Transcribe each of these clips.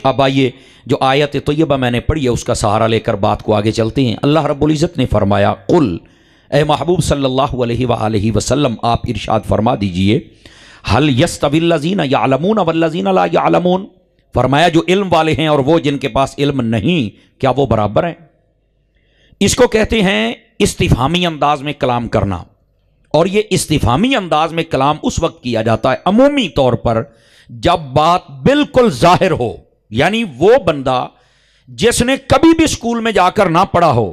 اب آئیے جو آیت طیبہ میں نے پڑھی ہے اس کا سہارا لے کر بات کو آگے چلتے ہیں۔ اللہ رب العزت نے فرمایا قل، اے محبوب صلی اللہ علیہ وآلہ وسلم آپ ارشاد فرما دیجئے، هل يستوي الذين يعلمون والذين لا يعلمون، فرمایا جو علم والے ہیں اور وہ جن کے پاس علم نہیں، کیا وہ برابر ہیں؟ اس کو کہتے ہیں استفہامی انداز میں کلام کرنا، اور یہ استفہامی انداز میں کلام اس وقت کیا جاتا ہے عمومی طور پر جب بات بالکل ظاہر ہو، یعنی وہ بندہ جس نے کبھی بھی اسکول میں جا کر نہ پڑھا ہو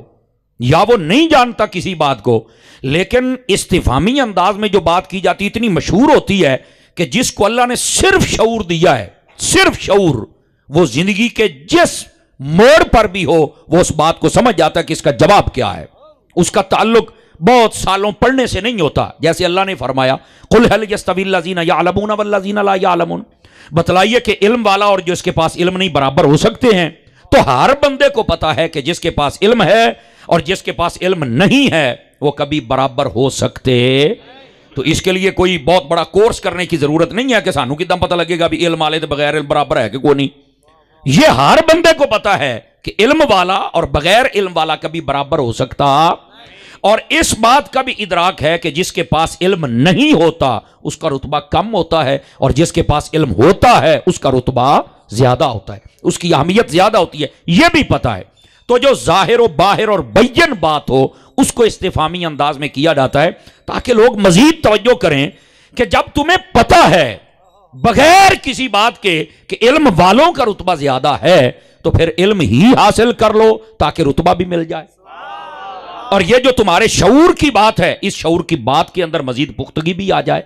یا وہ نہیں جانتا کسی بات کو، لیکن استفہامی انداز میں جو بات کی جاتی اتنی مشہور ہوتی ہے کہ جس کو اللہ نے صرف شعور دیا ہے، صرف شعور، وہ زندگی کے جس موڑ پر بھی ہو وہ اس بات کو سمجھ جاتا ہے کہ اس کا جواب کیا ہے۔ اس کا تعلق بہت سالوں پڑھنے سے نہیں ہوتا، جیسے اللہ نے فرمایا قل هل يستوي الذين يعلمون والذين لا يعلمون، بتلائیے کہ علم والا اور جو اس کے پاس علم نہیں برابر ہو سکتے ہیں؟ تو ہر بندے کو پتا ہے کہ جس کے پاس علم ہے اور جس کے پاس علم نہیں ہے وہ کبھی برابر ہو سکتے۔ تو اس کے لیے کوئی بہت بڑا کورس کرنے کی ضرورت نہیں ہے کہ سانو کدام پتہ لگے گا بھی علم والے تو بغیر علم برابر ہے کہ کوئی نہیں۔ یہ ہر بندے کو پتا ہے کہ علم والا اور بغیر علم والا کبھی برابر ہو سکتا، اور اس بات کا بھی ادراک ہے کہ جس کے پاس علم نہیں ہوتا اس کا رتبہ کم ہوتا ہے، اور جس کے پاس علم ہوتا ہے اس کا رتبہ زیادہ ہوتا ہے، اس کی اہمیت زیادہ ہوتی ہے، یہ بھی پتا ہے۔ تو جو ظاہر و باہر اور بین بات ہو اس کو استفہامی انداز میں کیا جاتا ہے تاکہ لوگ مزید توجہ کریں کہ جب تمہیں پتا ہے بغیر کسی بات کے کہ علم والوں کا رتبہ زیادہ ہے تو پھر علم ہی حاصل کر لو تاکہ رتبہ بھی مل جائے۔ اور یہ جو تمہارے شعور کی بات ہے اس شعور کی بات کے اندر مزید پختگی بھی آ جائے۔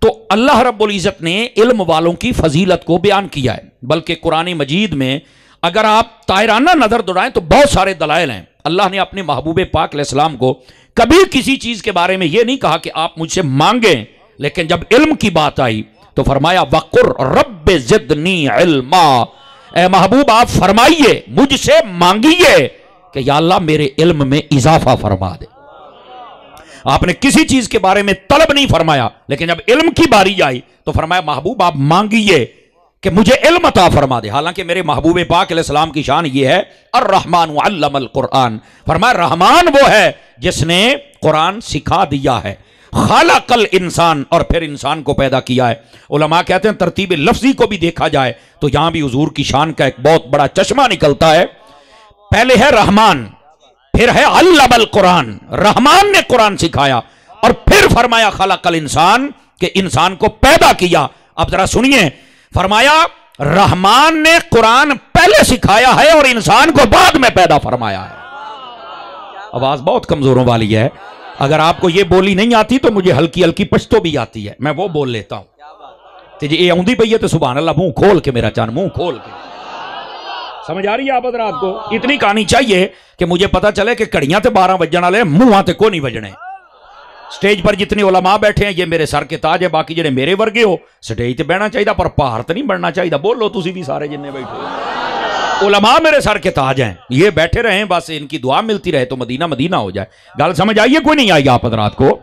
تو اللہ رب العزت نے علم والوں کی فضیلت کو بیان کیا ہے، بلکہ قرآن مجید میں اگر آپ طائرانہ نظر دوڑائیں تو بہت سارے دلائل ہیں۔ اللہ نے اپنے محبوب پاک علیہ السلام کو کبھی کسی چیز کے بارے میں یہ نہیں کہا کہ آپ مجھ سے مانگیں، لیکن جب علم کی بات آئی تو فرمایا وَقُرْ رَبِّ زِدْنِي عِلْمًا، اے محبوب آپ فرمائیے مجھ سے مانگیے کہ یا اللہ میرے علم میں اضافہ فرما دے۔ آپ نے کسی چیز کے بارے میں طلب نہیں فرمایا، لیکن جب علم کی باری آئی تو فرمایا محبوب آپ مانگیے کہ مجھے علم عطا فرما دے۔ حالانکہ میرے محبوب پاک علیہ السلام کی شان یہ ہے الرحمن علم القرآن، فرمایا رحمان وہ ہے جس نے قرآن سکھا دیا ہے، خلق الانسان، اور پھر انسان کو پیدا کیا ہے۔ علماء کہتے ہیں ترتیب لفظی کو بھی دیکھا جائے تو یہاں بھی حضور کی شان کا ایک بہت بڑا چشمہ نکلتا ہے۔ پہلے ہے رحمان، پھر ہے علم القرآن، رحمان نے قرآن سکھایا، اور پھر فرمایا خلق الانسان کہ انسان کو پیدا کیا۔ اب ذرا سنیے، فرمایا رحمان نے قرآن پہلے سکھایا ہے اور انسان کو بعد میں پیدا فرمایا ہے۔ آواز بہت کمزوروں والی ہے، اگر آپ کو یہ بولی نہیں آتی تو مجھے ہلکی ہلکی پشتو بھی آتی ہے، میں وہ بول لیتا ہوں۔ تو جی یہ آؤندی پئی ہے تو سبحان اللہ، منہ کھول کے میرا چان، منہ کھول کے سمجھ آ رہی ہے آپ حضرات کو؟ اتنی کہانی چاہیے کہ مجھے پتا چلے کہ کڑیاں تے 12 بجن والے منہ تے کو نہیں بجنے۔ سٹیج پر جتنے علماء بیٹھے ہیں یہ میرے سر کے تاج ہے، باقی جڑے میرے ورگے ہو سٹیج تے بہنا چاہیے پر پہاڑ تے نہیں بڑھنا چاہیے۔ بولو تسی بھی سارے جننے بیٹھے علماء میرے سر کے تاج ہیں، یہ بیٹھے رہیں بس ان کی دعا ملتی رہے تو مدینہ مدینہ ہو جائے۔ گل سمجھ آئیے کوئی نہیں آئی آپ حضرات کو؟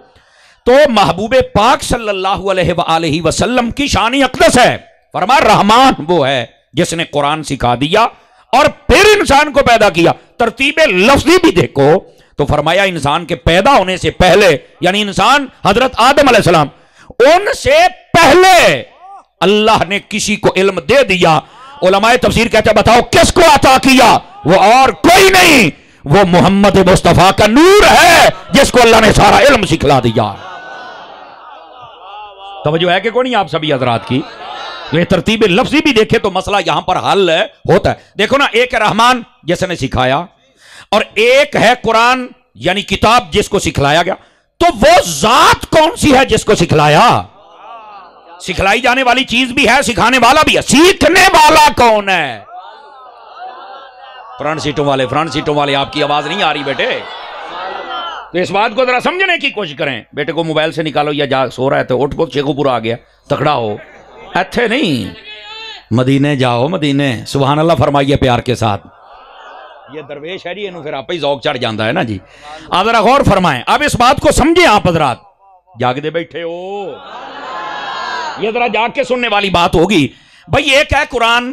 تو محبوب پاک صلی اللہ علیہ وآلہ وسلم کی شان اقدس ہے، فرمایا رحمان وہ ہے جس نے قرآن سکھا دیا اور پھر انسان کو پیدا کیا۔ ترتیب لفظی بھی دیکھو تو فرمایا انسان کے پیدا ہونے سے پہلے، یعنی انسان حضرت آدم علیہ السلام، ان سے پہلے اللہ نے کسی کو علم دے دیا۔ علماء تفسیر کہتے ہیں بتاؤ کس کو عطا کیا؟ وہ اور کوئی نہیں، وہ محمد مصطفیٰ کا نور ہے جس کو اللہ نے سارا علم سکھلا دیا۔ توجہ ہے کہ کوئی نہیں آپ سبھی حضرات کی؟ یہ ترتیب لفظی بھی دیکھے تو مسئلہ یہاں پر حل ہوتا ہے۔ دیکھو نا، ایک ہے رحمان جس نے سکھایا، اور ایک ہے قرآن یعنی کتاب جس کو سکھلایا گیا۔ تو وہ ذات کون سی ہے جس کو سکھلایا؟ سکھلائی جانے والی چیز بھی ہے، سکھانے والا بھی ہے، سیکھنے والا کون ہے؟ فرنٹ سیٹوں والے آپ کی آواز نہیں آ رہی بیٹے، تو اس بات کو ذرا سمجھنے کی کوشش کریں۔ بیٹے کو موبائل سے نکالو یا جا سو رہا ہے تو اٹھ کو شیخو پورا آ گیا تکڑا ہو، ایتھے نہیں، مدینے جاؤ، مدینے سبحان اللہ فرمائیے پیار کے ساتھ۔ یہ درویش ہے جی، انہوں پھر آپ ہی ذوق چڑھ جاندہ ہے نا جی۔ آپ ذرا غور فرمائیں، اب اس بات کو سمجھیں آپ حضرات، جاگ دے بیٹھے ہو، یہ ذرا جاگ کے سننے والی بات ہوگی۔ بھئی ایک ہے قرآن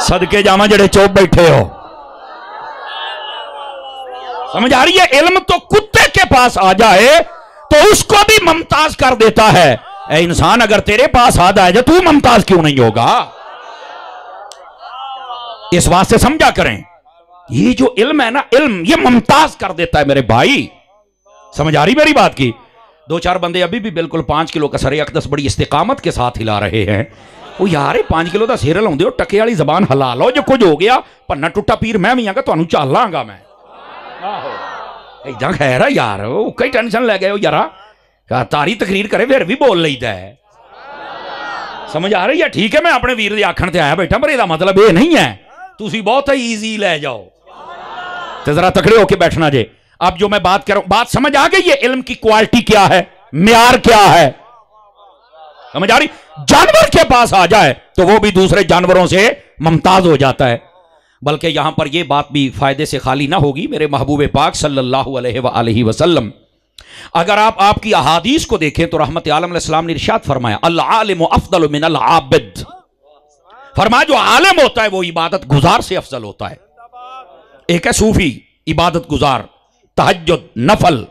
صدقے جاواں جڑے چوپ بیٹھے ہو. سمجھ آ رہی ہے؟ علم تو کتے کے پاس آ جائے تو اس کو بھی ممتاز کر دیتا ہے. اے انسان اگر تیرے پاس آ جائے تو ممتاز کیوں نہیں ہوگا؟ اس بات سے سمجھا کریں. یہ جو علم ہے نا، علم یہ ممتاز کر دیتا ہے میرے بھائی. سمجھ آ رہی میری بات کی؟ دو چار بندے ابھی بھی بالکل 5 کلو کا سر اقدس بڑی استقامت کے ساتھ ہلا رہے ہیں. وہ یار 5 کلو دا سیر لاؤندے ہو، ٹکے والی زبان ہلا لو. جو کچھ ہو گیا پنا ٹوٹا پیر میں بھی آگا تانوں چل لاں گا میں. ایداں خیر ہے یار، کئی ٹینشن لے گئے ہو یارا. تاری تقریر کرے پھر بھی بول لیتا ہے. سمجھ آ رہی ہے؟ ٹھیک ہے میں اپنے ویر دے آکھن تے آیا بیٹھا، پر یہ مطلب یہ نہیں ہے تسی بہت ایزی لے جاؤ. تو ذرا تکڑے ہو کے بیٹھنا جے. اب جو میں بات کر رہا ہوں بات سمجھ آ گئی ہے؟ علم کی کوالٹی کیا ہے، معیار کیا ہے؟ سمجھ آ رہی؟ جانور کے پاس آ جائے تو وہ بھی دوسرے جانوروں سے ممتاز ہو جاتا ہے. بلکہ یہاں پر یہ بات بھی فائدے سے خالی نہ ہوگی. میرے محبوب پاک صلی اللہ علیہ وآلہ وسلم اگر آپ کی احادیث کو دیکھیں تو رحمت عالم علیہ السلام نے ارشاد فرمایا العالم افضل من العابد. فرمایا جو عالم ہوتا ہے وہ عبادت گزار سے افضل ہوتا ہے. ایک ہے صوفی عبادت گزار، تہجد، نفل،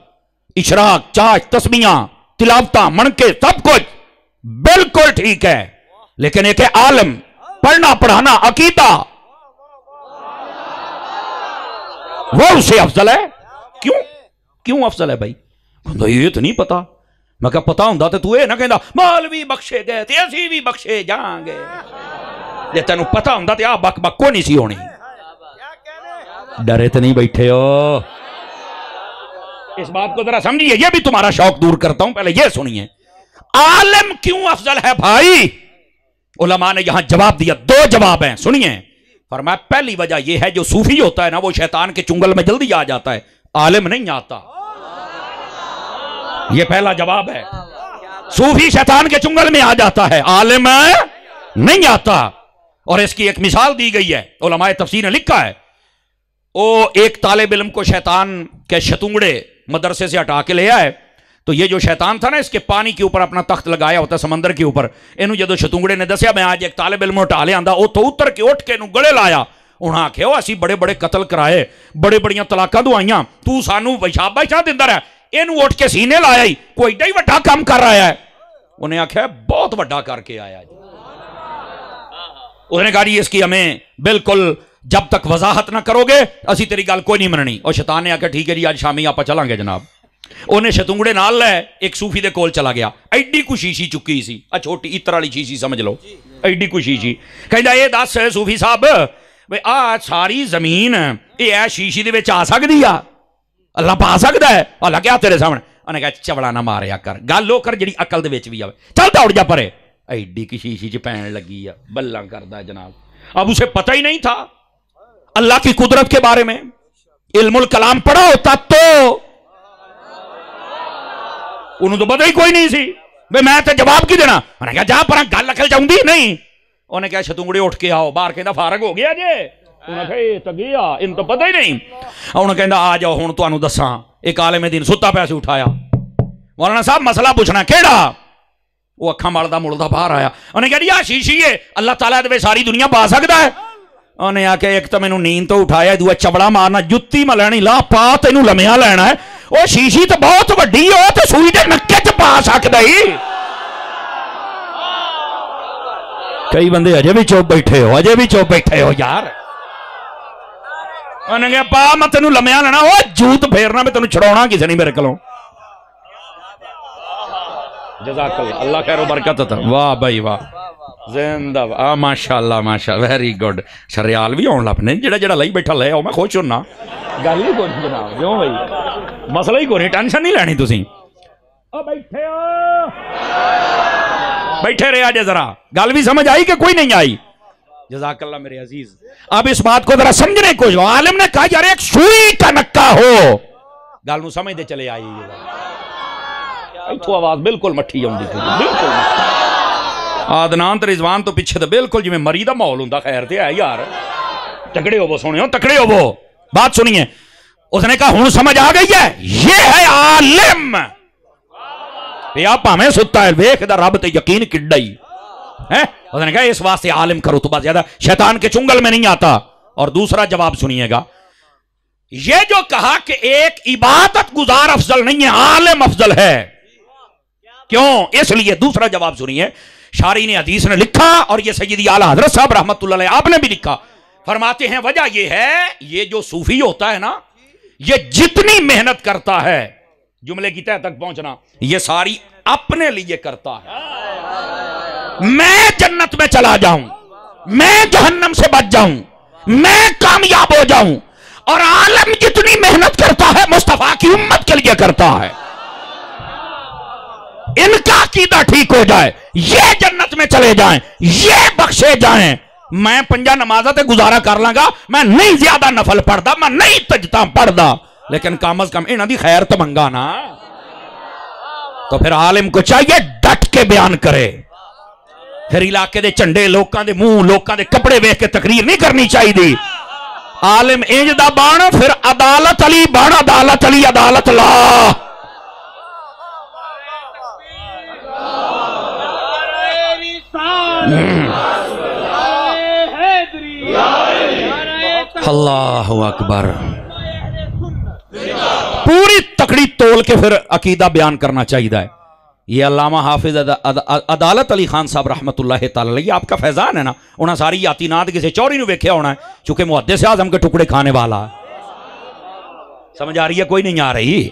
اشراق، چاش، تسبیحاں، تلاوتاں، منکے، سب کچھ بالکل ٹھیک ہے. لیکن ایک ہے عالم، پڑھنا پڑھانا عقیدہ، وہ اس سے افضل ہے. کیوں افضل ہے بھائی؟ یہ تو نہیں پتا. میں کہا پتا ہوں تو تو یہ نہ کہندا مولوی بخشے گئے تے اسی بھی بخشے جائیں گے. جے تینوں پتا ہوں تے آ بک بک کو نہیں سی ہونی. ڈرے تو نہیں بیٹھے ہو؟ اس بات کو ذرا سمجھیے. یہ بھی تمہارا شوق دور کرتا ہوں، پہلے یہ سنیے عالم کیوں افضل ہے بھائی. علماء نے یہاں جواب دیا، 2 جواب ہیں، سنیے. فرمایا پہلی وجہ یہ ہے جو صوفی ہوتا ہے نا وہ شیطان کے چنگل میں جلدی آ جاتا ہے، عالم نہیں آتا. یہ پہلا جواب ہے. صوفی شیطان کے چنگل میں آ جاتا ہے، عالم نہیں آتا. اور اس کی ایک مثال دی گئی ہے، علماء تفسیر نے لکھا ہے وہ ایک طالب علم کو شیطان کے شتونگڑے مدرسے سے ہٹا کے لے آئے. تو یہ جو شیطان تھا نا اس کے پانی کے اوپر اپنا تخت لگایا ہوتا سمندر کے اوپر. انہوں جدو شتونگڑے نے دسیا میں آج ایک طالب علم ہٹا لے آندا، وہ تو اتر کے اٹھ کے گڑے لایا. انہاں آکھیا اسی بڑے بڑے قتل کرائے، بڑے بڑیاں طلاقاں دوائیاں، تو سانو شاباشاں دیندا رہا، اینو اٹھ کے سینے لایا ہی کوئی ایڈا ہی وڈا کام کر رہا ہے. انہیں آکھیا بہت وڈا کر کے آیا جی. انہوں نے کہا جی اس کی ہمیں بالکل جب تک وضاحت نہ کرو گے اسی تیری گل کوئی نہیں مننی. اور شیطان نے آکھیا ٹھیک ہے جی آج شامی آپ چلیں گے جناب. انہیں شتونگڑے نال لے ایک صوفی دے کول چلا گیا. ایڈی کو شیشی چکی سی، چھوٹی اتر والی شیشی سمجھ لو، ایڈی کو شیشی. کہندا اے دس صوفی صاحب بھئی آ ساری زمین اے شیشی دے وچ آ سکدی آ؟ اللہ پا سکدا ہے؟ اللہ کیا تیرے سامنے. انہیں کہا چوڑا نہ ماریا کر، گل او کر جڑی عقل دے وچ وی آوے. چل دوڑ جا پرے. ایڈی کی شیشی چ پین لگی ہے، بلاں کردا ہے جناب. اب اسے پتہ ہی نہیں تھا اللہ کی قدرت کے بارے میں. علم الکلام پڑھا ہوتا تو انہوں تو پتہ ہی کوئی نہیں سی. میں تے جواب کی دینا. انہیں کہا جا پرا گل اکل جاؤں دی نہیں. انہیں کہا شتونگڑے اٹھ کے آؤ باہر. کہندا فارغ ہو گیا جے؟ انہیں کہا اے تو گیا، ان تو پتہ ہی نہیں. انہیں کہندا آ جاؤ ہن تانوں دساں. ایک عالم دین ستا پیسے اٹھایا، مولانا صاحب مسئلہ پوچھنا. کیڑا؟ وہ اکھاں ملدا ملدا باہر آیا. انہیں کہا جی آ شیشی ہے اللہ تعالیٰ دے ساری دنیا پا سکدا ہے؟ انہیں آ کے ایک تو مینوں نیند تو اٹھایا، دوسرا چبڑا مارنا، جُتی میں لینی لا پا تینوں لمیا لینا ہے. وہ شیشی تو بہت وڈی ہو تو سوئی دے نکے چ پا سکدا ہی. کئی بندے اجے بھی چوپ بیٹھے ہو، اجے بھی چوپ بیٹھے ہو یار. انہیں کہا پا میں تینوں لمیا لینا. وہ جوت پھیرنا میں تینوں چھڑاونا کسے نہیں میرے کولوں. جزاک اللہ، اللہ خیر و برکت عطا. واہ بھائی واہ، زندہ ماشاءاللہ ماشاءاللہ، ویری گڈ. شریال بھی آن لپنے جڑا جڑا لئی بیٹھا لے آؤ، میں خوش ہونا. گل ہی کوئی نہیں جناب، کیوں بھائی مسئلہ ہی کوئی نہیں، ٹینشن نہیں لینی تسی. بیٹھے ہو بیٹھے رہے آجے ذرا. گل بھی سمجھ آئی کہ کوئی نہیں آئی؟ جزاک اللہ میرے عزیز. اب اس بات کو ذرا سمجھنے کو عالم نے کہا یار ایک سوئی کا نکا ہو. گل نو سمجھ دے چلے آئی. ایتھوں آواز بالکل مٹھی آؤندی تھی، بالکل آدنان تے رضوان تو پیچھے تو بالکل جی میں مری دا ماحول ہوندا. خیر تے ہے یار، تکڑے ہو وہ سونے ہو، تکڑے ہو وہ. بات سنیے. اس نے کہا ہن سمجھ آ گئی ہے، یہ ہے عالم. پیا پاویں ستا ہے، ویکھ دا رب تے یقین کڈا ہی. اس نے کہا اس واسطے عالم کا رتبہ زیادہ شیطان کے چنگل میں نہیں آتا. اور دوسرا جواب سنیے گا, یہ جو کہا کہ ایک عبادت گزار افضل نہیں ہے, عالم افضل ہے. کیوں؟ اس لیے دوسرا جواب سنیے. شارح نے حدیث نے لکھا اور یہ سیدی اعلیٰ حضرت صاحب رحمت اللہ علیہ آپ نے بھی لکھا. فرماتے ہیں وجہ یہ ہے, یہ جو صوفی ہوتا ہے نا, یہ جتنی محنت کرتا ہے جملے کی تہ تک پہنچنا, یہ ساری اپنے لیے کرتا ہے. میں جنت میں چلا جاؤں, میں جہنم سے بچ جاؤں, میں کامیاب ہو جاؤں. اور عالم جتنی محنت کرتا ہے مصطفیٰ کی امت کے لیے کرتا ہے, ان کا عقیدہ ٹھیک ہو جائے, یہ جنت میں چلے جائیں, یہ بخشے جائیں. میں پنجا نمازت گزارا کر لوں گا, میں نہیں زیادہ نفل پڑھدا, میں نہیں تجتا پڑھدا, لیکن کم از کم انہاں دی خیر تو منگا نا. تو پھر عالم کو چاہیے ڈٹ کے بیان کرے. پھر علاقے دے چنڈے لوکاں دے منہ, لوکاں دے کپڑے ویکھ کے تقریر نہیں کرنی چاہیے دی. عالم انج دا بان, پھر عدالت علی بان, عدالت علی عدالت لا. اللہ اکبر. پوری تکڑی تول کے پھر عقیدہ بیان کرنا چاہیے. یہ علامہ حافظ عدالت علی خان صاحب رحمت اللہ تعالی, آپ کا فیضان ہے نا, انہاں ساری یاتینات کسی چوری نو ویکھیا ہونا ہے, چونکہ محدث اعظم کے ٹکڑے کھانے والا. سمجھ آ رہی ہے؟ کوئی نہیں آ رہی.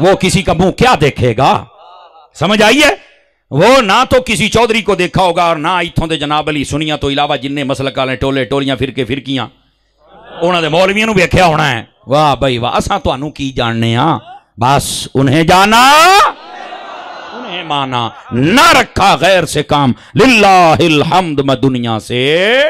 وہ کسی کا منہ کیا دیکھے گا, سمجھ آئیے. وہ نہ تو کسی چودھری کو دیکھا ہوگا اور نہ اتھوں دے جناب علی سنیاں تو علاوہ جننے مسلک والے ٹولے ٹولیاں فرقے فرقیاں انہاں دے مولویاں نو ویکھیا ہونا ہے. واہ بھائی واہ, اساں تانوں کی جاننے ہاں, بس انہیں جانا انہیں مانا, نہ رکھا غیر سے کام, للہ الحمد میں دنیا سے.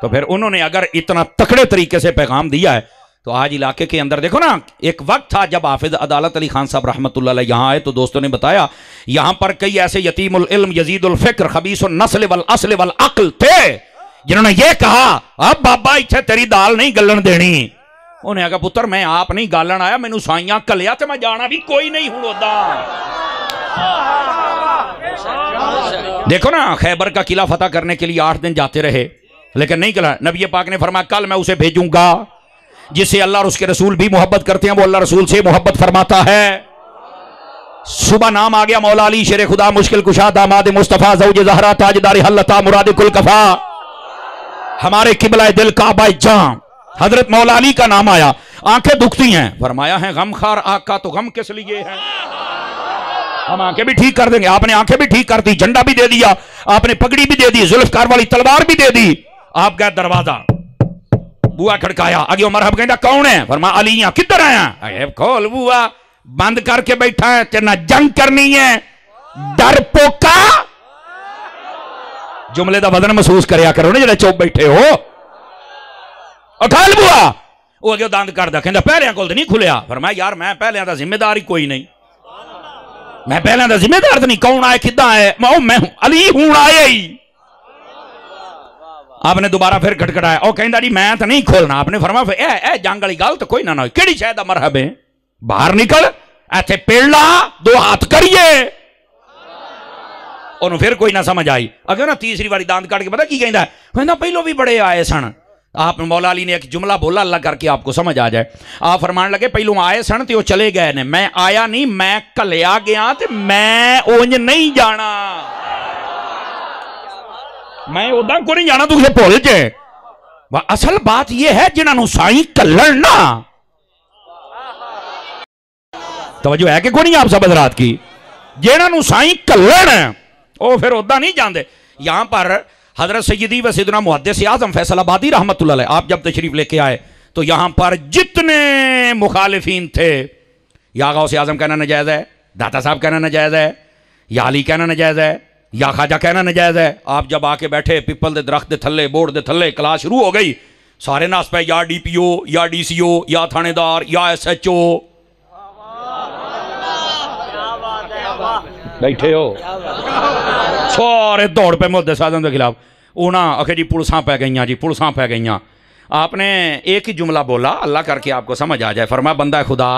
تو پھر انہوں نے اگر اتنا تکڑے طریقے سے پیغام دیا ہے تو آج علاقے کے اندر دیکھو نا, ایک وقت تھا جب حافظ عدالت علی خان صاحب رحمت اللہ علیہ یہاں آئے تو دوستوں نے بتایا یہاں پر کئی ایسے یتیم العلم یزید الفکر خبیث النسل والاصل والعقل تھے جنہوں نے یہ کہا اب بابا اتھے تیری دال نہیں گلن دینی. انہیں کہا پتر میں آپ نہیں گالن آیا, مینوں سائیاں کلیا تے میں جانا بھی کوئی نہیں ہوں ادا. دیکھو نا, خیبر کا قلعہ فتح کرنے کے لیے 8 دن جاتے رہے لیکن نہیں کلا. نبی پاک نے فرمایا کل میں اسے بھیجوں گا جس سے اللہ اور اس کے رسول بھی محبت کرتے ہیں, وہ اللہ رسول سے محبت فرماتا ہے. صبح نام آ گیا مولا علی شیر خدا مشکل کشا داماد مصطفیٰ زوج زہرا تاجدار حلتا مراد کل کفا, ہمارے قبلہ دل کعبہ جاں حضرت مولا علی کا نام آیا. آنکھیں دکھتی ہیں, فرمایا ہے غم خار آقا تو غم کس لیے ہے, ہم آنکھیں بھی ٹھیک کر دیں گے. آپ نے آنکھیں بھی ٹھیک کر دی, جھنڈا بھی دے دیا, آپ نے پگڑی بھی دے دی, ذوالفقار والی تلوار بھی دے دی. آپ گئے دروازہ, بوا کھڑکایا, آگے مرحب کہندا کون ہے, فرمایا علی ہیں. کدھر آیا, اے کھول بوا, بند کر کے بیٹھا ہے, تیرنا جنگ کرنی ہے, ڈر پوکا. جملے دا وزن محسوس کریا کرو نا جڑے چوپ بیٹھے ہو. اٹھال بوا, وہ اگے دند کردا, کہندا پہلیاں کول تے نہیں کھلیا. فرمایا یار میں پہلیاں دا ذمہ دار ہی کوئی نہیں, میں پہلیاں دا ذمہ دار نہیں. کون آئے کداں آئے, میں ہوں علی ہوں آئے ہی. آپ نے دوبارہ پھر کھٹکھٹایا, او کہندا جی میں تو نہیں کھولنا. آپ نے فرمایا اے جنگ والی گل تو کوئی نہ ہوئی, کیڑی شے دا مرحب ہے, باہر نکل, ایتھے پیڑ لا, 2 ہاتھ کریے. انہوں پھر کوئی نہ سمجھ آئی. اگر نا تیسری باری دانت کاٹ کے پتا کی کہندا ہے, کہندا پہلو بھی بڑے آئے سن. آپ مولا علی نے ایک جملہ بولا اللہ کر کے آپ کو سمجھ آ جائے. آپ فرمان لگے پہلو آئے سن تے وہ چلے گئے نے, میں آیا نہیں, میں کلیا گیا تے میں اونج نہیں جانا, میں ادا کو نہیں جانا, تو اسے بھول جائے. اصل بات یہ ہے جنہاں نو سائیں کلن نا, توجہ ہے کہ کوئی نہیں آپ سب حضرات کی, جنہاں نو سائیں کلن او پھر ادا نہیں جاندے. یہاں پر حضرت سیدی و سیدنا محدث اعظم فیصل آبادی رحمت اللہ علیہ آپ جب تشریف لے کے آئے تو یہاں پر جتنے مخالفین تھے, یا غوث اعظم کہنا ناجائز ہے, داتا صاحب کہنا ناجائز ہے, یا علی کہنا ناجائز ہے, یا خواجہ کہنا ناجائز ہے. آپ جب آ کے بیٹھے پیپل دے درخت دے تھلے, بورڈ دے تھلے, کلاس شروع ہو گئی, سارے ناس پہ یا ڈی پی او, یا ڈی سی او, یا تھانے دار, یا ایس ایچ او بیٹھے ہو, سارے دوڑ پہ محدث اعظم دے خلاف. اونا اکھے جی پڑساں پہ گئیاں, جی پڑساں پہ گئیاں. آپ نے ایک ہی جملہ بولا, اللہ کر کے آپ کو سمجھ آ جائے. فرمایا بندہ خدا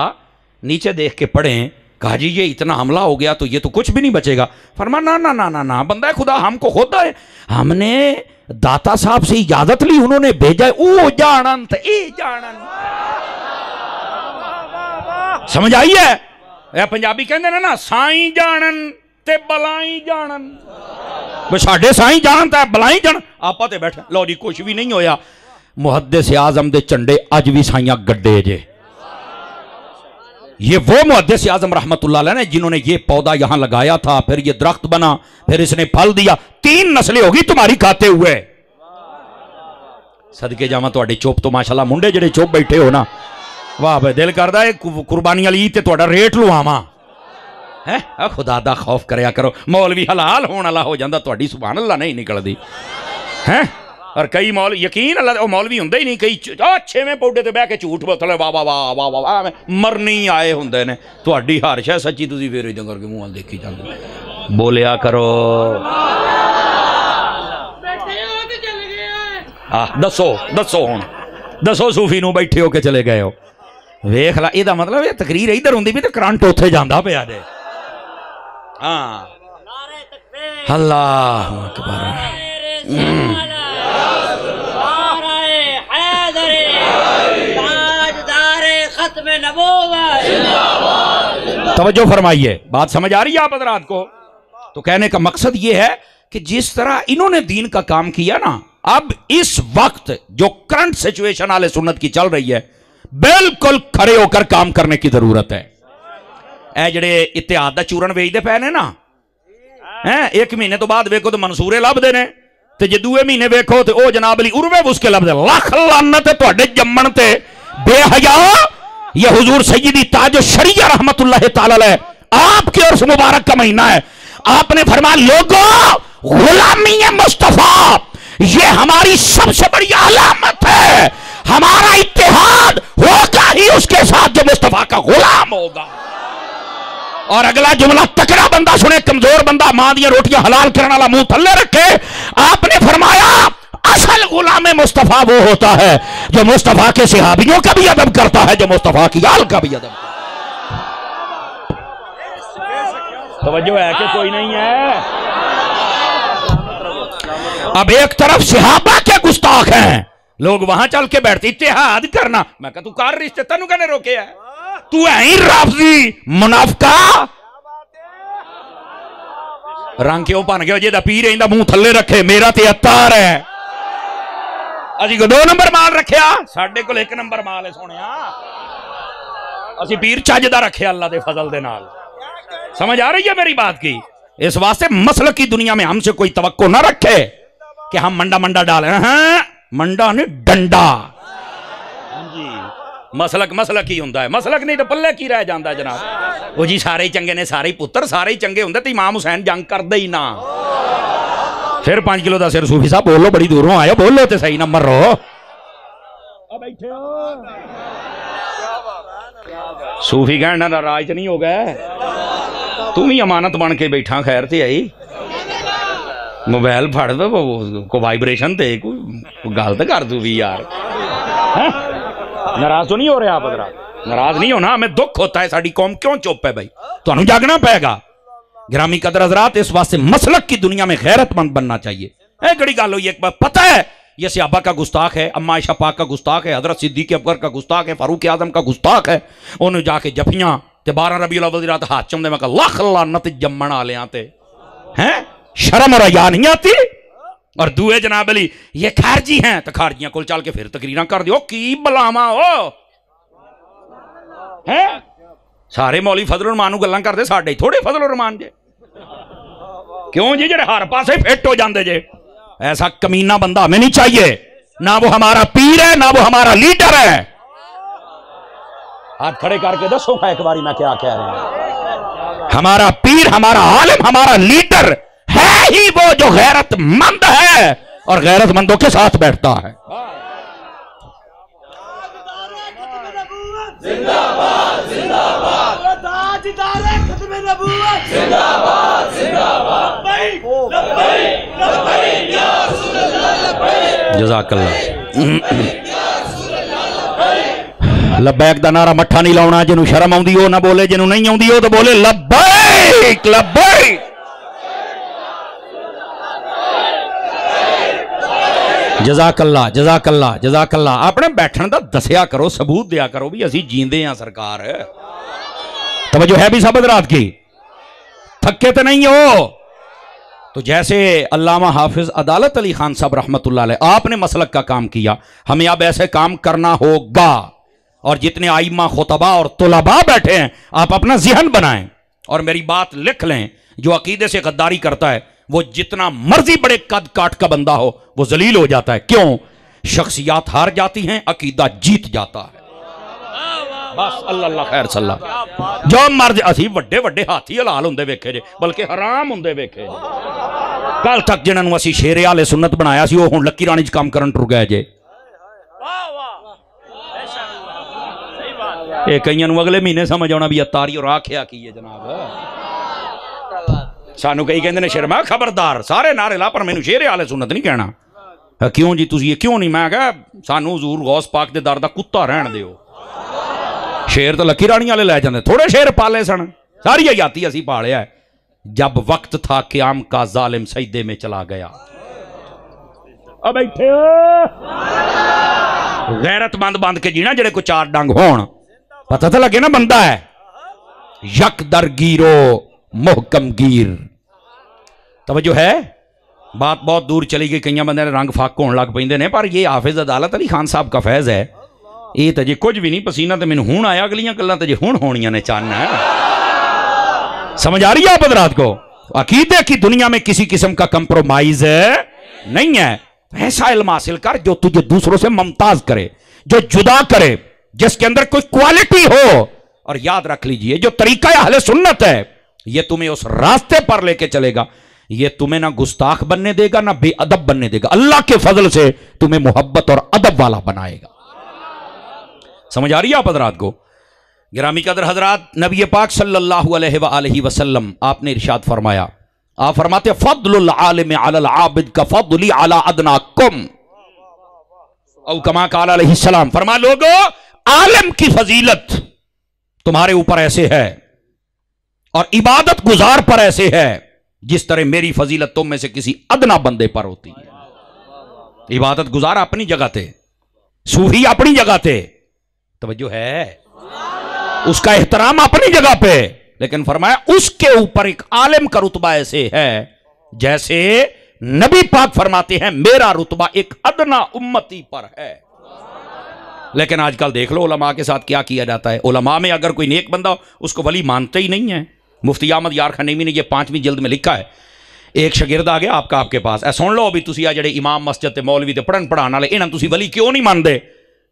نیچے دیکھ کے پڑھیں, کہا جی یہ اتنا حملہ ہو گیا تو یہ تو کچھ بھی نہیں بچے گا. فرمایا نا نا نا نا نا بندہ خدا ہم کو خود ہے, ہم نے داتا صاحب سے اجازت لی, انہوں نے بھیجا او جانن تے اے جانن. سمجھ آئی ہے؟ یہ پنجابی کہندے نا نا سائیں جانن تے بلائیں جانن. ساڈے سائیں جانن تے بلائیں جانن, آپا تے بیٹھے لو جی کچھ بھی نہیں ہویا. محدث اعظم دے چنڈے اج بھی سائیاں گڈے جے. یہ وہ محدث اعظم رحمت اللہ علیہ نے جنہوں نے یہ پودا یہاں لگایا تھا, پھر یہ درخت بنا, پھر اس نے پھل دیا, 3 نسلیں ہوگی تمہاری کھاتے ہوئے. صدقے جاواں تواڈے چوپ تو ماشاءاللہ منڈے جڑے چوپ بیٹھے ہو نا, واہ بھائی دل کردا ہے قربانی والی تے تواڈا ریٹ لواواں. خدا دا خوف کریا کرو, مولوی حلال ہون والا ہو جاندا, تواڈی سبحان اللہ نہیں نکلدی. اور کئی مولوی یقین اللہ وہ مولوی ہوندے ہی نہیں, کئی 6ویں پوڈے تے بیٹھ کے جھوٹ بولتے واہ واہ واہ واہ واہ مرنی آئے ہوندے نے. تواڈی ہر شے سچی تسی پھر ادھر کر کے منہ ول دیکھی جاندے. بولیا کرو دسو دسو ہن دسو صوفی نو بیٹھے ہو کے چلے گئے ہو. ویکھ لا یہ مطلب یہ تقریر ادھر ہوندی بھی تے کرنٹ اوتھے جاندا پیا جے. ہاں اللہ اکبر. توجہ فرمائیے, بات سمجھ آ رہی ہے آپ حضرات کو؟ تو کہنے کا مقصد یہ ہے کہ جس طرح انہوں نے دین کا کام کیا نا, اب اس وقت جو کرنٹ سچویشن اہل سنت کی چل رہی ہے, بالکل کھڑے ہو کر کام کرنے کی ضرورت ہے. اے جڑے اتحاد دا چورن ویچدے پے نے نا, 1 مہینے تو بعد ویکھو تو منصورے لبدے نے, تے جے دوے مہینے ویکھو تے او جناب علی اروے اس کے لبدے. لاکھ لعنت تواڈے جمن تے بے حیا. یہ حضور سیدی تاج الشریعہ رحمت اللہ تعالی علیہ آپ کے عرس مبارک کا مہینہ ہے. آپ نے فرمایا لوگوں غلامی مصطفیٰ یہ ہماری سب سے بڑی علامت ہے, ہمارا اتحاد ہوگا ہی اس کے ساتھ جو مصطفیٰ کا غلام ہوگا. اور اگلا جملہ تکڑا بندہ سنے, کمزور بندہ ماں دیا روٹیاں حلال کرنے والا منہ تھلے رکھے. آپ نے فرمایا اصل غلام مصطفیٰ وہ ہوتا ہے جو مصطفیٰ کے صحابیوں کا بھی ادب کرتا ہے, جو مصطفیٰ کی آل کا بھی ادب کرتا ہے. توجہ ہے کہ کوئی نہیں ہے؟ اب ایک طرف صحابہ کے گستاخ ہیں, لوگ وہاں چل کے بیٹھتے اتحاد کرنا. میں کہا تو کار رشتے تنو کہنے روکے ہے, تو ہے ہی رافضی منافقہ. رنگ کیوں پان گیا جے دا پیر ہے منہ تھلے رکھے, میرا تے اتار ہے. اسی کو 2 نمبر مال رکھیا, ساڈے کو 1 نمبر مال ہے سونیا. اسی پیر چج دا رکھے اللہ دے فضل دے نال. سمجھ آ رہی ہے میری بات کی؟ اس واسطے مسلک کی دنیا میں ہم سے کوئی توقع نہ رکھے کہ ہم منڈا منڈا ڈالیں. ہاں منڈا نہیں ڈنڈا. جی مسلک مسلک ہی ہوندہ ہے, مسلک نہیں تو پلے کی رہ جاندہ ہے جناب. وہ جی سارے ہی چنگے نے, سارے ہی پتر سارے ہی چنگے ہوندے, تو امام حسین جنگ کر دے ہی نا. پھر 5 کلو دا سر صوفی صاحب بولو, بڑی دوروں آئے بولو تے صحیح نمبر رہو. بیٹھے ہو صوفی کہنا ناراض نہیں ہو گئے, تم ہی امانت بن کے بیٹھا. خیر تے آئی موبائل پھڑ دو کو وائبریشن تے کوئی گل تو کر دو بھی یار. ناراض تو نہیں ہو رہے آپ حضرات؟ ناراض نہیں ہونا, ہمیں دکھ ہوتا ہے ساری قوم کیوں چپ ہے بھائی, تو انہوں جاگنا پائے گا. گرامی قدر حضرات, اس واسطے مسلک کی دنیا میں غیرت مند بننا چاہیے. ایک گڑی گال ہوئی, ایک بات پتہ ہے یہ صحابہ کا گستاخ ہے, اما عائشہ پاک کا گستاخ ہے, حضرت صدیق اکبر کا گستاخ ہے, فاروق اعظم کا گستاخ ہے. انہوں جا کے جفیاں تے 12 ربیع الاول دی رات ہاتھ چمدے, میں کہا لاکھ لعنت جمن آلیاں تے ہیں شرم اور حیا نہیں آتی. اور دوئے جناب علی یہ خارجی ہیں, تو خارجیاں کل چل کے پھر تقریراں کر دیو کی بلاما ہو ہیں. سارے مولوی فضل الرحمان نو گلاں کردے, ساڈے تھوڑے فضل الرحمان جے. کیوں جی جڑے ہر پاسے فٹ ہو جاندے جے. ایسا کمینہ بندہ ہمیں نہیں چاہیے, نہ وہ ہمارا پیر ہے نہ وہ ہمارا لیڈر ہے. ہاتھ کھڑے کر کے دسو ایک باری میں کیا کہہ رہا ہوں. ہمارا پیر, ہمارا عالم, ہمارا لیڈر ہے ہی وہ جو غیرت مند ہے اور غیرت مندوں کے ساتھ بیٹھتا ہے. زندہ باد زندہ باد تاجدار ختم نبوت, زندہ باد زندہ باد, لبیک لبیک یا رسول اللہ, لبیک جزاک اللہ. لبیک دا نعرہ مٹھا نہیں لاؤنا، جنوں شرم آؤندی وہ نہ بولے، جنوں نہیں آؤندی وہ تو بولے لبیک لبیک۔ جزاک اللہ جزاک اللہ جزاک اللہ۔ اپنے بیٹھن دا دسیا کرو، ثبوت دیا کرو بھی اسی جیندے ہیں سرکار۔ توجہ ہے بھی سب حضرات کی؟ تھکے تو نہیں ہو؟ تو جیسے علامہ حافظ عدالت علی خان صاحب رحمت اللہ علیہ آپ نے مسلک کا کام کیا، ہمیں اب ایسے کام کرنا ہوگا۔ اور جتنے ائمہ خطبہ اور طلباء بیٹھے ہیں آپ اپنا ذہن بنائیں اور میری بات لکھ لیں، جو عقیدے سے غداری کرتا ہے وہ جتنا مرضی بڑے قد کاٹ کا بندہ ہو وہ ذلیل ہو جاتا ہے۔ کیوں؟ شخصیات ہار جاتی ہیں، عقیدہ جیت جاتا ہے۔ بس اللہ اللہ خیر صلی اللہ۔ جو مرضی اسی وڈے وڈے ہاتھی حلال ہوندے ویکھے جے، بلکہ حرام ہوندے ویکھے جے۔ کل تک جنہاں نوں اسی شیر اہل سنت بنایا سی وہ ہن لکی رانی چ کام کرن ٹر گئے جے۔ اے کئیاں نوں اگلے مہینے سمجھ آنا بھی اتاری اور آکھیا کی ہے جناب۔ سانو کئی کہندے نے شرما خبردار سارے نعرے لا پر مینوں شیر اہل سنت نہیں کہنا۔ کیوں جی تسی یہ کیوں نہیں؟ میں کہا سانو حضور غوث پاک دے در دا کتا رہن دیو۔ شیر تو لکی رانی والے لے جاندے، تھوڑے شیر پالے سن، ساری حیاتی اسی پالیا ہے۔ جب وقت تھا قیام کا ظالم سجدے میں چلا گیا۔ اب بیٹھے غیرت مند بند کے جینا جڑے کو چار ڈنگ ہون، پتہ تو لگے نا بندہ ہے۔ یک در گیرو محکم گیر۔ توجہ ہے؟ بات بہت دور چلی گئی، کئیاں بندے نے رنگ فاق ہون لگ پیندے نے، پر یہ حافظ عدالت علی خان صاحب کا فیض ہے۔ یہ تو جی کچھ بھی نہیں، پسینہ تو مینوں ہون آیا، اگلیاں گلاں تو جی ہون ہونیاں نے چاننا ہے۔ سمجھ آ رہی ہے آپ حضرات کو؟ عقیدے کی دنیا میں کسی قسم کا کمپرومائز نہیں ہے۔ ایسا علم حاصل کر جو تجھے دوسروں سے ممتاز کرے، جو جدا کرے، جس کے اندر کوئی کوالٹی ہو۔ اور یاد رکھ لیجئے جو طریقہ اہل سنت ہے یہ تمہیں اس راستے پر لے کے چلے گا، یہ تمہیں نہ گستاخ بننے دے گا نہ بے ادب بننے دے گا، اللہ کے فضل سے تمہیں محبت اور ادب والا بنائے گا۔ سمجھ آ رہی ہے آپ حضرات کو؟ گرامی قدر حضرات، نبی پاک صلی اللہ علیہ وآلہ وسلم آپ نے ارشاد فرمایا، آپ فرماتے فضل العالم علی العابد کا فضلی علی ادناکم، او کما قال علیہ السلام، فرما لوگو عالم کی فضیلت تمہارے اوپر ایسے ہے اور عبادت گزار پر ایسے ہے جس طرح میری فضیلت تم میں سے کسی ادنا بندے پر ہوتی ہے۔ عبادت گزار اپنی جگہ تھے، صوفی اپنی جگہ تھے، توجہ ہے، اس کا احترام اپنی جگہ پہ، لیکن فرمایا اس کے اوپر ایک عالم کا رتبہ ایسے ہے جیسے نبی پاک فرماتے ہیں میرا رتبہ ایک ادنا امتی پر ہے۔ لیکن آج کل دیکھ لو علماء کے ساتھ کیا کیا جاتا ہے۔ علماء میں اگر کوئی نیک بندہ اس کو ولی مانتے ہی نہیں ہے۔ مفتی احمد یار خنیمی نے یہ 5ویں جلد میں لکھا ہے، ایک شاگرد آ گیا آپ کا آپ کے پاس، سن لو ابھی تسی آ جڑے امام مسجد تے مولوی تے پڑھن پڑھان والے انہاں تسی ولی کیوں نہیں مانتے؟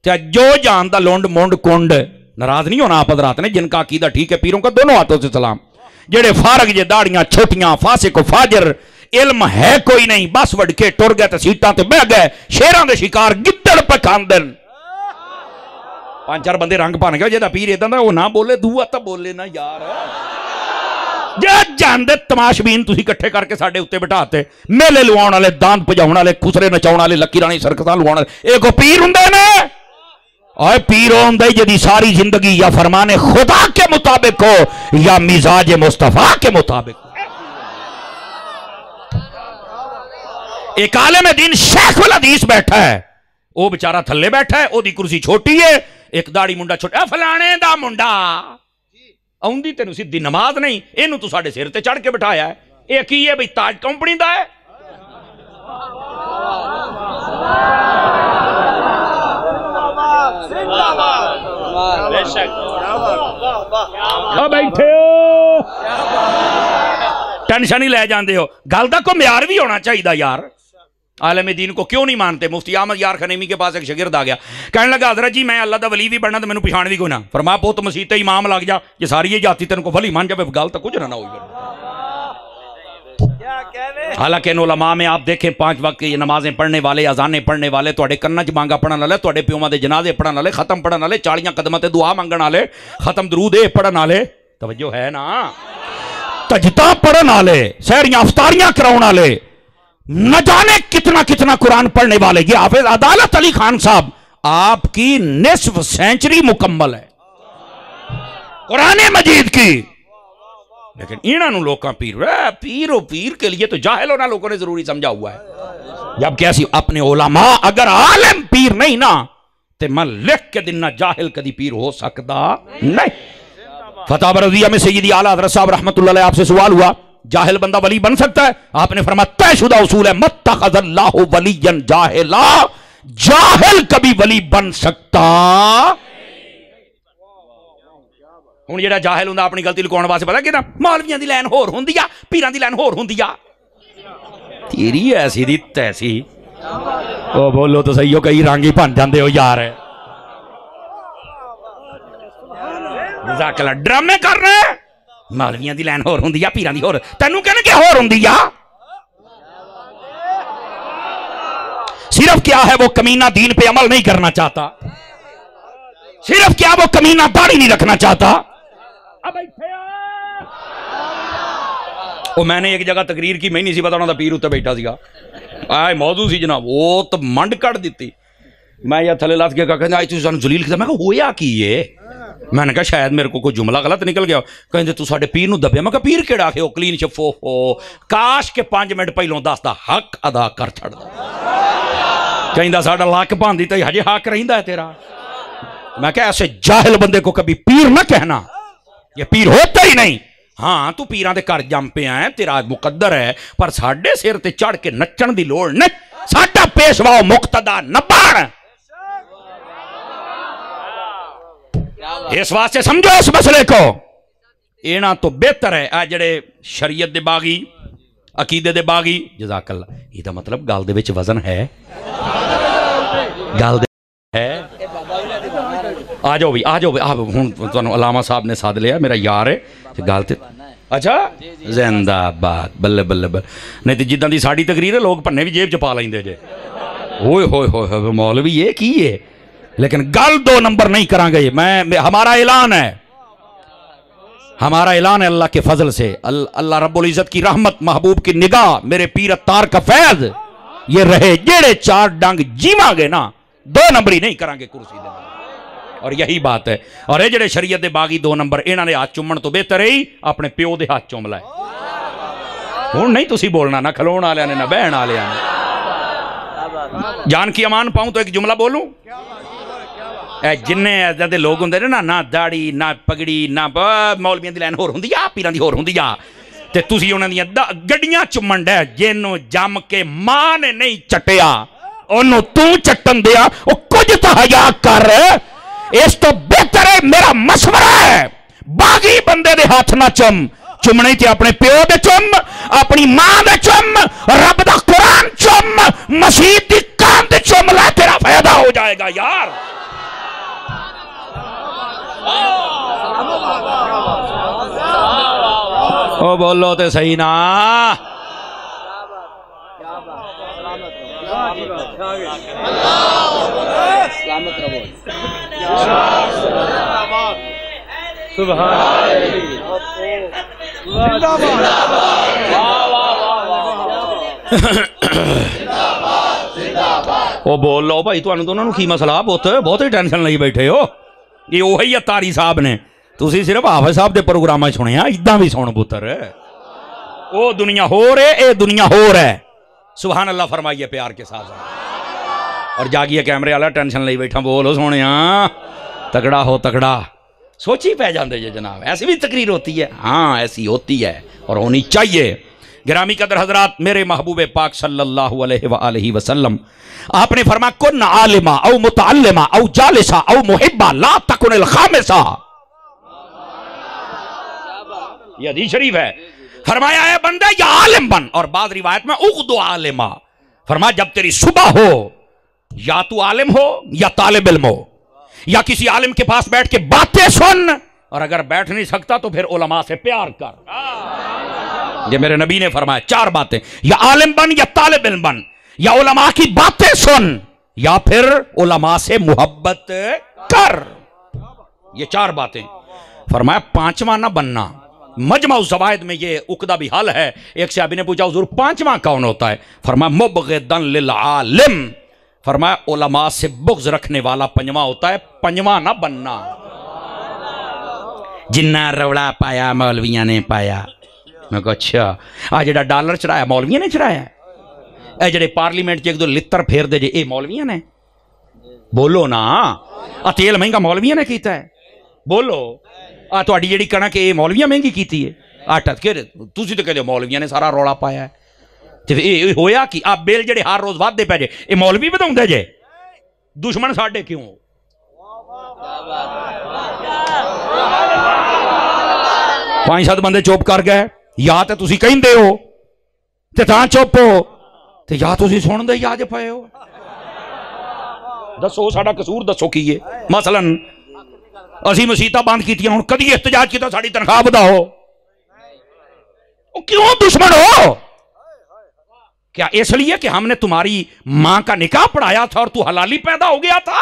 جو جاندا لونڈ مونڈ کونڈ، ناراض نہیں ہونا آپ حضرات نے، جن کا عقیدہ ٹھیک ہے پیروں کا دونوں ہاتھوں سے سلام، جڑے فارغ جے داڑیاں چھوٹیاں فاسق و فاجر، علم ہے کوئی نہیں، بس وڈ کے ٹر گئے تے سیٹاں تے بہ گئے، شیراں دے شکار گدڑ پہ کھاندن۔ 5-4 بندے رنگ پان گئے جیدہ پیر ایدہ وہ نہ بولے دعا تا بولے نا یار، جاندے تماش بین تسی کٹھے کر کے ساڑھے اتے بٹھاتے، میلے لواؤں والے، داند پجاؤں والے، خسرے نچاؤں والے، لکی رانی سرکتان لواؤں والے، ایک پیر ہوندے نے، اور پیر ہوندے جدی ساری زندگی یا فرمان خدا کے مطابق ہو یا مزاج مصطفیٰ کے مطابق ہو۔ ایک عالم دین شیخ الحدیث بیٹھا ہے، وہ بچارہ تھلے بیٹھا ہے، وہ دی کرسی چھوٹی ہے، ایک داڑی منڈا چھوٹا، فلانے دا منڈا آؤندی تینوں سیدھی نماز نہیں، اینوں تو ساڑھے سر تے چڑھ کے بٹھایا ہے، ایک ہی ہے بھئی تاج کمپنی دا ہے۔ بیٹھے ہو ٹینشن ہی لے جاندے ہو، گل دا کو معیار بھی ہونا چاہیے یار۔ عالم دین کو کیوں نہیں مانتے؟ مفتی احمد یار خنیمی کے پاس ایک شاگرد آ گیا، کہنے لگا حضرت جی میں اللہ دا ولی بھی بننا تو مینوں پچھان بھی کوئی نہ، فرمایا پوت مسیح تے امام لگ جا، یہ ساری یہ جاتی تینوں کو ولی مان جائے، گل تو کچھ نہ ہوئی۔ حالانکہ ان علماء میں آپ دیکھیں 5 وقت کی نمازیں پڑھنے والے، اذانیں پڑھنے والے، تواڈے کناں چ مانگا پڑھن والے، تواڈے پیواں دے جنازے پڑھن والے، ختم پڑھن والے، 40 قدماں تے دعا منگن والے، ختم درود پڑھن والے، توجہ ہے نا، تجدہ پڑھن والے، سحریاں افطاریاں کراؤن والے، نہ جانے کتنا کتنا قرآن پڑھنے والے۔ یہ حافظ عدالت علی خان صاحب آپ کی نصف سینچری مکمل ہے قرآن مجید کی، لیکن انہوں لوکاں پیر کے لیے تو جاہل ہونا لوگوں نے ضروری سمجھا ہوا ہے۔ جب کیسی اپنے علماء اگر عالم پیر نہیں نا تے میں لکھ کے دینا جاہل کدی پیر ہو سکتا نہیں۔ فتح برضیہ میں سیدی اعلیٰ حضرت صاحب رحمت اللہ علیہ آپ سے سوال ہوا جاہل بندہ ولی بن سکتا ہے؟ آپ نے فرمایا طے شدہ اصول ہے متخذ اللہ ولیا جاہلا، جاہل کبھی ولی بن سکتا۔ ہوں جہاں جاہل ہوں اپنی غلطی لکاؤ واسطے پتا کہ مولویاں دی لین ہور ہوندی آ، پیراں دی لین ہور ہوندی آ، تیری ایسی دی تیسی۔ او بولو تو صحیح ہو، کئی رنگ ہی بن جاندے ہو یار، جزاک اللہ، ڈرامے کر رہے ہیں، مولویاں دی لین ہور ہوندی آ، پیراں دی ہور، تینوں کہنے کہ ہور ہوندی آ۔ صرف کیا ہے وہ کمینہ دین پہ عمل نہیں کرنا چاہتا، صرف کیا وہ کمینہ داڑھی نہیں رکھنا چاہتا۔ میں نے ایک جگہ تقریر کی، میں نہیں سی پتا انہوں دا پیر اتنے بیٹھا سی گا، آئے موضوع سی جناب، وہ تو منڈ کٹ دیتی۔ میں یا تھلے لات کے کہا کہنے آئی تھی سانو جلیل کیا، میں کہا ہویا کی یہ؟ میں نے کہا شاید میرے کو کوئی جملہ غلط نکل گیا، کہیں تو ساڑھے پیر نو دبیا، میں کہا پیر کیڑا کے ہو کلین شفو ہو، کاش کے 5 منٹ پہلوں دستا حق ادا کر چھڑ دا، کہیں دا ساڑھا لاک باندھی تو ہجے حق رہندہ ہے تیرا۔ میں کہا ایسے جاہل بندے کو کبھی پیر نہ کہنا، یہ پیر ہوتا ہی نہیں۔ ہاں تو پیران دے کر جم پہ آئیں، تیرا مقدر ہے، پر ساڑھے سیر تے چڑھ کے نچن دی لوڑ نہیں، ساڑھا پیشواؤ مقتدہ نبار۔ اس واسطے سمجھو اس مسئلے کو، اینا تو بہتر ہے آج جڑے شریعت دے باغی، عقیدے دے باغی، جزاک اللہ، یہ دا مطلب گال دے وچ وزن ہے، گال دے ہے۔ آجو بھی ہوں تو علامہ صاحب نے ساتھ لیا، میرا یار ہے گالتے، اچھا زندہ باد، بلے بلے بلے، نہیں تو جدہ دی ساڑھی تقریر ہے لوگ پنے بھی جیب چپا لائیں دے جے، ہوئے ہوئے ہوئے مولوی یہ کی ہے، لیکن گل 2 نمبر نہیں کران گے۔ ہمارا اعلان ہے، ہمارا اعلان ہے اللہ کے فضل سے، اللہ رب العزت کی رحمت، محبوب کی نگاہ، میرے پیر اتار کا فیض یہ رہے، جیڑے 4 ڈنگ جیواں گے نا 2 نمبری نہیں کران گے کرسی دے، اور یہی بات ہے۔ اور یہ جڑے شریعت دے باغی 2 نمبر انہاں نے ہاتھ چومن تو بہتر ہی اپنے پیو دے ہاتھ چوم لائے۔ ہوں نہیں تسی بولنا، نہ کھلون والے نے نہ بہن والے نے۔ جان کی امان پاؤں تو ایک جملہ بولوں، اے جننے ایسے لوگ ہوندے نے نہ داڑھی نہ پگڑی نہ مولویاں دی لین ہور ہوندی آ، پیراں دی ہور ہوندی آ، تے تسی انہاں دیاں گڈیاں چومن ڈے، جنوں جم کے ماں نے نہیں چٹیا انہوں تو چٹن دیا، او کچھ تو حیا کر۔ اس تو بہتر ہے، میرا مشورہ ہے، باغی بندے دے ہاتھ نہ چمنے تھے، اپنے پیو دے چم، اپنی ماں دے چم، رب دا قرآن چم، مسیح دی کان دے چم، لے تیرا فائدہ ہو جائے گا یار۔ او بولو تے صحیح نا، او بولو بھائی، تو انہوں دونوں کی مسئلہ بہت ہی ٹینشن لئی بیٹھے ہو، یہ وہی اتاری صاحب نے، تسی صرف حافظ صاحب دے پروگرام سنے ہیں، ادھا بھی سن پتر او دنیا ہو رہے، اے دنیا ہو رہے، سبحان اللہ فرمائیے پیار کے ساتھ، اور جاگیے کیمرے والا ٹینشن لئی بیٹھا، بولو سونے ہاں تکڑا ہو تکڑا، سوچی پہ جاندے جے جناب، ایسی بھی تقریر ہوتی ہے، ہاں ایسی ہوتی ہے اور ہونی چاہیے۔ گرامی قدر حضرات، میرے محبوب پاک صلی اللہ علیہ وآلہ وسلم آپ نے فرمایا کن عالما او متعلما او جالسا او محبا لا تکن الخامسا، یہ حدیث شریف ہے، فرمایا ہے بندہ یا عالم بن، اور بعض روایت میں اغدو عالما، فرمایا جب تیری صبح ہو یا تو عالم ہو یا طالب علم ہو، یا کسی عالم کے پاس بیٹھ کے باتیں سن، اور اگر بیٹھ نہیں سکتا تو پھر علماء سے پیار کر۔ یہ میرے نبی نے فرمایا 4 باتیں، یا عالم بن یا طالب علم بن، یا علماء کی باتیں سن، یا پھر علماء سے محبت کر، یہ 4 باتیں۔ فرمایا 5واں نہ بننا۔ مجمع الزوائد میں یہ عقدہ بھی حل ہے، ایک صحابی نے پوچھا حضور 5واں کون ہوتا ہے؟ فرمایا مبغضاً للعالم، فرمایا علماء سے بغض رکھنے والا پنجواں ہوتا ہے، پنجواں نہ بننا۔ جنہ روڑا پایا مولویاں نے پایا۔ میں کہا اچھا آ جڑا ڈالر چڑھایا مولویاں نے چڑھایا ہے؟ اے جڑے پارلیمنٹ ایک دو لتر پھیر دے جے اے مولویاں نے؟ بولو نا۔ تیل مہنگا مولویاں نے کیتا ہے؟ بولو۔ تہاڈی جڑی کنک اے مولویاں مہنگی کیتی ہے؟ آٹا تسی تے کہتے مولویاں نے سارا روڑا پایا ہے۔ تے اے ہویا کہ آپ بل جڑے ہر روز ودے پے جے اے مولوی وداؤندے جے؟ دشمن ساڈے کیوں؟ 5-7 بندے چپ کر گئے، یا تے تسی کہندے ہو تے تاں چپ ہو، تے یا تسی سن دے یا جے پئے ہو۔ دسو ساڈا قصور دسو کی ہے؟ مثلا اسی مسیتاں بند کیتیاں، ہن کدی احتجاج کیتا ساڈی تنخواہ بداؤ، کیوں دشمن ہو؟ کیا اس لیے کہ ہم نے تمہاری ماں کا نکاح پڑھایا تھا اور تو حلالی پیدا ہو گیا تھا؟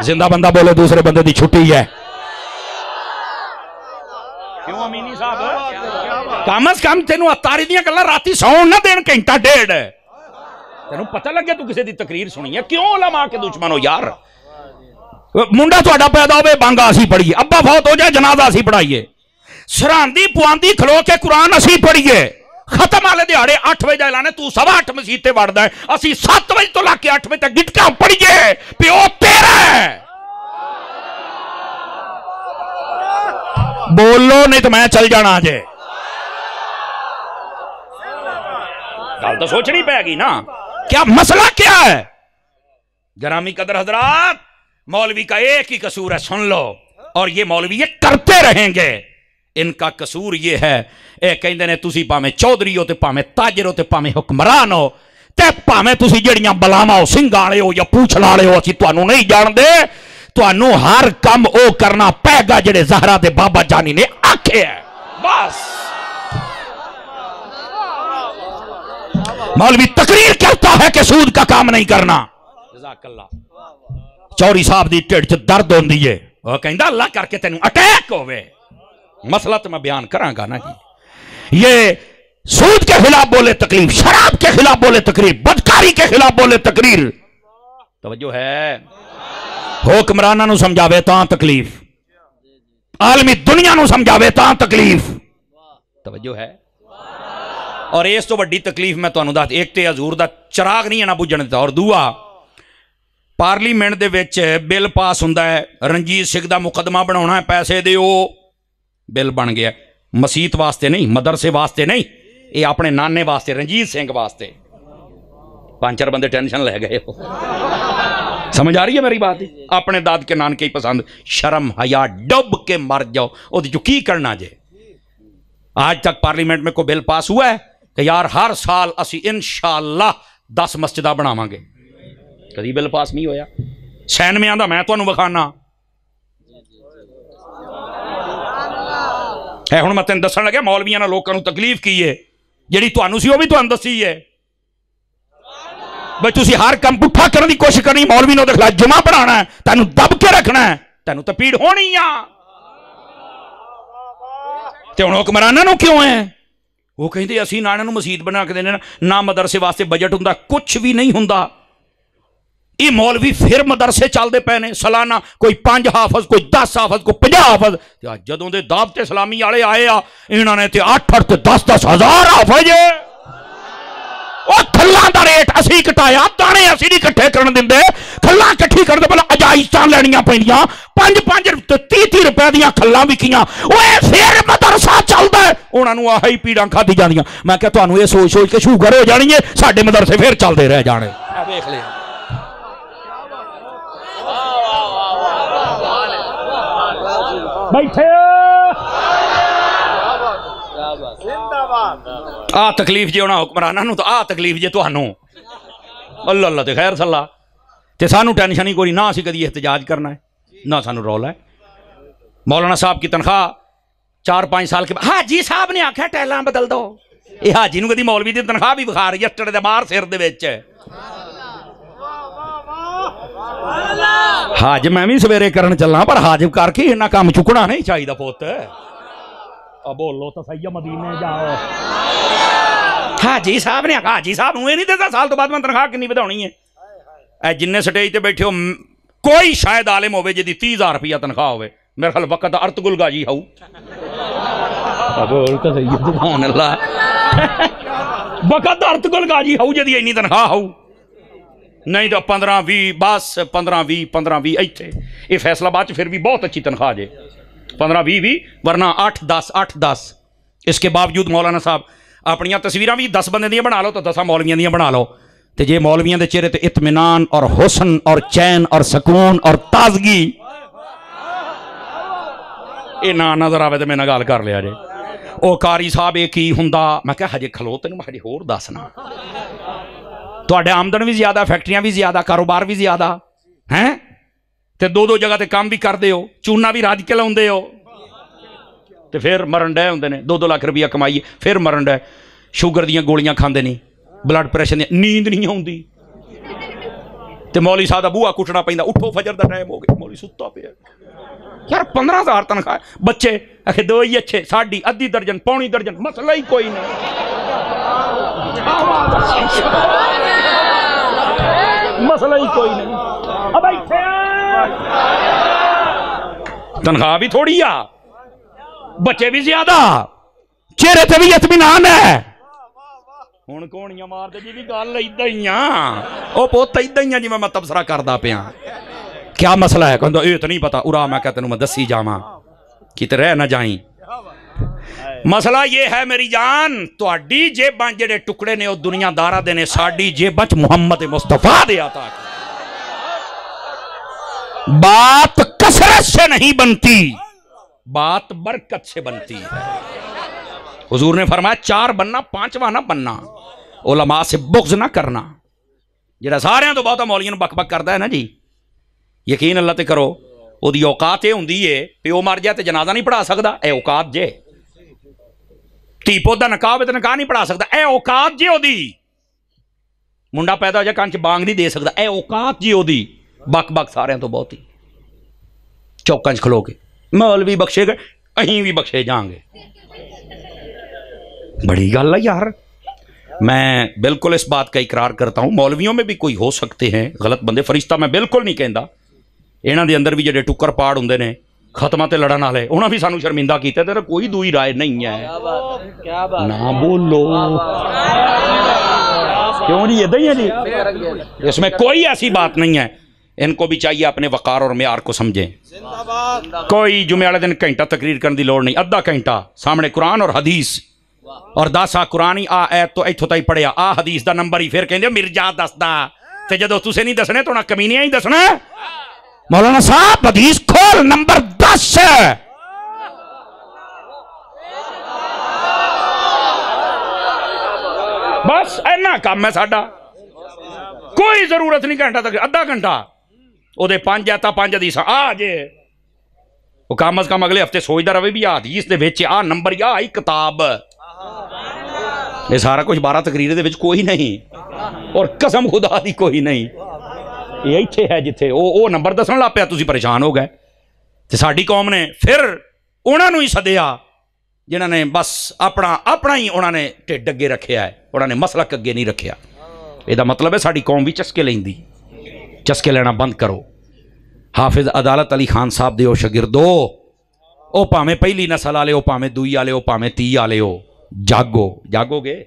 زندہ بندہ بولے دوسرے بندے دی چھٹی ہے۔ کیوں امینی صاحب؟ کم از کم تینوں اتاری دیاں گلاں راتی سون نہ دین گھنٹہ ڈیڑھ، تینوں پتہ لگے تو کسی دی تقریر سنی ہے۔ کیوں علماء کے دشمن ہو یار؟ منڈا تہاڈا پیدا ہوئے بانگا اسی پڑھیے، ابا فوت ہو جائے جنازہ اسی پڑھائیے، سراندی پواندی کھلو کے قرآن اسی پڑھیے، ختم والے دیہاڑے 8 بجے اعلان ہے، تو 8:15 مسیت تے وڑدا ہے، اسی 7 بجے تو لا کے 8 بجے تک گٹکا پڑھیے، پیو تیرا ہے۔ بولو نہیں تو میں چل جانا جے۔ گل تو سوچنی پے گی نا، کیا مسئلہ کیا ہے؟ گرامی قدر حضرات، مولوی کا ایک ہی قصور ہے، سن لو، اور یہ مولوی یہ کرتے رہیں گے۔ ان کا قصور یہ ہے، اے کہندے نے تسی پاویں چودھری ہو تے پاویں تاجر ہو تے پاویں حکمران ہو تے پاویں تسی جڑیاں بلاواں ہو سنگھ والے ہو یا پوچھ والے ہو، اسی تانوں نہیں جان دے، تانوں ہر کم او کرنا پے گا جڑے زہرا دے بابا جانی نے آکھے ہے۔ بس مولوی تقریر کرتا ہے کہ سود کا کام نہیں کرنا۔ جزاک اللہ۔ چوری صاحب دی ٹھڈ چ درد ہوندی ہے، وہ کہندا اللہ کر کے تینوں اٹیک ہوے۔ مسئلہ تو میں بیان کراں گا نا جی۔ یہ سود کے خلاف بولے تقریر، شراب کے خلاف بولے تقریر، بدکاری کے خلاف بولے تقریر، توجہ ہے؟ حکمراناں نو سمجھاوے تاں تکلیف، عالمی دنیا نو سمجھاوے تاں تکلیف، توجہ ہے؟ اور اس تو بڑی تکلیف میں تانوں دس، ایک تے حضور دا چراغ نہیں ہے نہ بجھن دیتا، اور دوسرا پارلیمنٹ دے وچ بل پاس ہوندا ہے، رنجیت سنگھ دا مقدمہ بناونا ہے، پیسے دیو، بل بن گیا، مسیت واسطے نہیں، مدرسے واسطے نہیں، یہ اپنے نانے واسطے، رنجیت سنگھ واسطے۔ 5-4 بندے ٹینشن لے گئے ہو، سمجھ آ رہی ہے میری بات؟ اپنے داد کے نان کے ہی پسند، شرم حیا ڈب کے مر جاؤ، او جو کی کرنا جے؟ آج تک پارلیمنٹ میں کوئی بل پاس ہوا ہے کہ یار ہر سال اسی انشاءاللہ 10 مسجدہ بناواں گے؟ کدی بل پاس نہیں ہویا۔ سین میں آندا میں تانوں وکھانا ہے، ہن میں تینوں دسن لگا مولویاں نے لوکاں نوں تکلیف کی ہے، جیڑی تانوں سی وہ بھی تانوں دسی ہے۔ بھئی تسی ہر کم پٹھا کرنے دی کوشش کرنی، مولوی نو دے خلاف جمعہ پڑھانا ہے، تینوں دب کے رکھنا ہے، تینوں تے پیڑ ہونی آ۔ تے ہن حکمراناں نو کیوں ہے؟ وہ کہندے اسی نانے نو مسجد بنا کے دینے نہ مدرسے واسطے بجٹ ہوندا، کچھ بھی نہیں ہوندا۔ یہ مولوی پھر مدرسے چلتے پے نے، سالانہ کوئی 5 حافظ، کوئی 10 حافظ، کوئی 50 حافظ۔ جدوں دے دعوت اسلامی والے آئے آ، انہوں نے تے 8 تے 10 ہزار حافظ، وہ کھلاں دا ریٹ اسی کٹایا، دانے اسی نہیں کٹھے کرن دیندے، کھلاں کٹھی کرن دے پہلے اجائزتاں لینیاں پیندیاں، 5 تے 30 روپے دیاں کھلاں وکیاں، اوے پھر مدرسہ چلدا ہے، انہاں نوں آہی پیڑاں کھادی جاندیاں۔ میں کہ تانوں یہ سوچ سوچ کے شوگر ہو جانی ہے، ساڈے مدرسے پھر چلدے رہ جانے۔ ویکھ لے بیٹھے آ تکلیف جے ہونا حکمراناں نوں، تو آ تکلیف جے تانوں، اللہ اللہ تے خیر صلاح تے سانوں ٹینشن ہی کوئی نہ، اسی کدی احتجاج کرنا ہے نہ سانوں رولا ہے۔ مولانا صاحب کی تنخواہ 4-5 سال کے بعد حاجی صاحب نے آکھیا ٹیلاں بدل دو، یہ حاجی نوں کدی مولوی دی تنخواہ بھی بخار یسٹرڈے دے باہر سر دے وچ۔ حاج میں بھی سویرے کرن چلنا، پر حاج کر کے انہاں کام چکنا نہیں چاہیے پوت۔ بولو تو سہی مدینے جاؤ. حاجی صاحب نے حاجی صاحب نوں نہیں دیتا سال تو بعد میں تنخواہ کنی ودھاونی ہے. اے جن سٹیج تے بیٹھے ہو کوئی شاید عالم ہوے جی 30,000 روپیہ تنخواہ ہوے میرے خیال وقت ارتگل گاجی ہو. بول تو سہی سبحان اللہ. وقت ارتگل گاجی ہو جی اینی تنخواہ ہو. نہیں تو 15-20 بس 15-20 ایتھے. یہ فیصلہ باد پھر بھی بہت اچھی تنخواہ جے 15-20 ورنہ 8-10. اس کے باوجود مولانا صاحب اپنی تصویراں بھی 10 بندے دیاں بنا لو تو 10 مولویاں دیاں بنا لو تے جے مولویاں دے چہرے تے اطمینان اور حسن اور چین اور سکون اور تازگی اے نہ نظر آوے تے میں نہ گل کر لیا جے. او قاری صاحب یہ کی ہوندا میں کہا ہجے کھلو تینوں میں ہجے ہور دسنا. تواڈے آمدن بھی زیادہ فیکٹریاں بھی زیادہ کاروبار بھی زیادہ ہیں تے دو جگہ تے کام بھی کردے ہو چونا بھی راج کے لاؤندے ہو تے پھر مرن ڈے ہوندے نے 2 لاکھ روپیہ کمائیے پھر مرن ڈے. شوگر دیاں گولیاں کھاندے نہیں بلڈ پریشر دی نیند نہیں ہوندی تے مولوی صاحب دا بوہا کٹنا پیندا. اٹھو فجر دا ٹائم ہو گیا مولوی ستا پیا یار 15,000 تنخواہ. بچے آخے 2 ہی اچھے ساڈی ادھی درجن پونی درجن مسئلہ ہی کوئی نہیں. مسئلہ ہی کوئی نہیں. اب تنخواہ بھی تھوڑی آ بچے بھی زیادہ چہرے تے بھی اطمینان ہے. ہوں کونیاں مار دے جی بھی گل ادھر ہی وہ پوت ادھر ہی جی میں تبصرہ کردا پیا. کیا مسئلہ ہے کہندا یہ تو نہیں پتا ارا میں کہتا میں دسی جاواں کتے رہ نہ جائیں. مسئلہ یہ ہے میری جان تہاڈی جیباں جڑے ٹکڑے نے وہ دنیا دارا دے نے ساڈی جیباں چ محمد مصطفیٰ دے عطا. بات کثرت سے نہیں بنتی بات برکت سے بنتی ہے. حضور نے فرمایا 4 بننا 5واں نہ بننا. علماء سے بغض نہ کرنا. جڑا سارے تو بہت مولیاں نوں بک بک کردا ہے نا جی یقین اللہ تے کرو وہ دی اوقات یہ ہوندی ہے پیو مر جائے تے جنازہ نہیں پڑھا سکدا اے اوقات جے. تی پودا نکاح ہوے تے نکاح نہیں پڑھا سکدا اے اوقات جے. او دی منڈا پیدا ہو جائے کان چ بانگ نہیں دے سکدا اے اوقات جے. او دی بک بک سارے تو بہت ہی چوکاں چ کھلو کے مولوی بخشے گئے اہیں بھی بخشے جائیں گے. بڑی گل ہے یار. میں بالکل اس بات کا اقرار کرتا ہوں مولویوں میں بھی کوئی ہو سکتے ہیں غلط بندے فرشتہ میں بالکل نہیں کہندا. انہاں دے اندر بھی جڑے ٹکر پاڑ ہوندے نے ختمہ تے لڑن والے انہاں بھی سانو شرمندہ کیتے تے کوئی دوئی رائے نہیں ہے. نہ بولو کیوں جی ادھر ہی ہے جی اس میں کوئی ایسی بات نہیں ہے. ان کو بھی چاہیے اپنے وقار اور معیار کو سمجھیں. کوئی جمعے والے دن گھنٹہ تقریر کرنے دی لوڑ نہیں. آدھا گھنٹہ سامنے قرآن اور حدیث اور 10 قرآن ہی آ ایت تو ایتھوں تائی پڑھیا آ حدیث دا نمبر ہی پھر کہندے مرجا دسدا تے جدو تسے نہیں دسنے تو نہ کمینیاں ہی دسنا. مولانا صاحب حدیث کھول نمبر 10 ہے. بس اینا کام ہے ساڈا. کوئی ضرورت نہیں گھنٹہ تک آدھا گھنٹہ او دے 5 آیتاں 5 حدیثاں آ جے وہ کم از کم اگلے ہفتے سوچدا رہے بھی آ حدیث دے وچ آ نمبر یا آئی کتاب. یہ سارا کچھ 12 تقریر دے وچ کوئی نہیں اور قسم خدا دی کوئی نہیں. یہ ایتھے ہے جتھے او نمبر دسن لا پیا تسی پریشان ہو گئے. تے ساڈی قوم نے پھر انہاں نوں ہی سدیا جنہاں نے بس اپنا ہی انہاں نے ٹھڈ اگے رکھیا ہے انہاں نے مسلک اگے نہیں رکھیا. یہ مطلب ہے ساڈی قوم بھی چسکے لیندی. چسکے لینا بند کرو. حافظ عدالت علی خان صاحب دے او شاگردو او پاویں پہلی نسل والے ہو پاویں دوئی والے ہو پاویں 30 والے ہو جاگو گے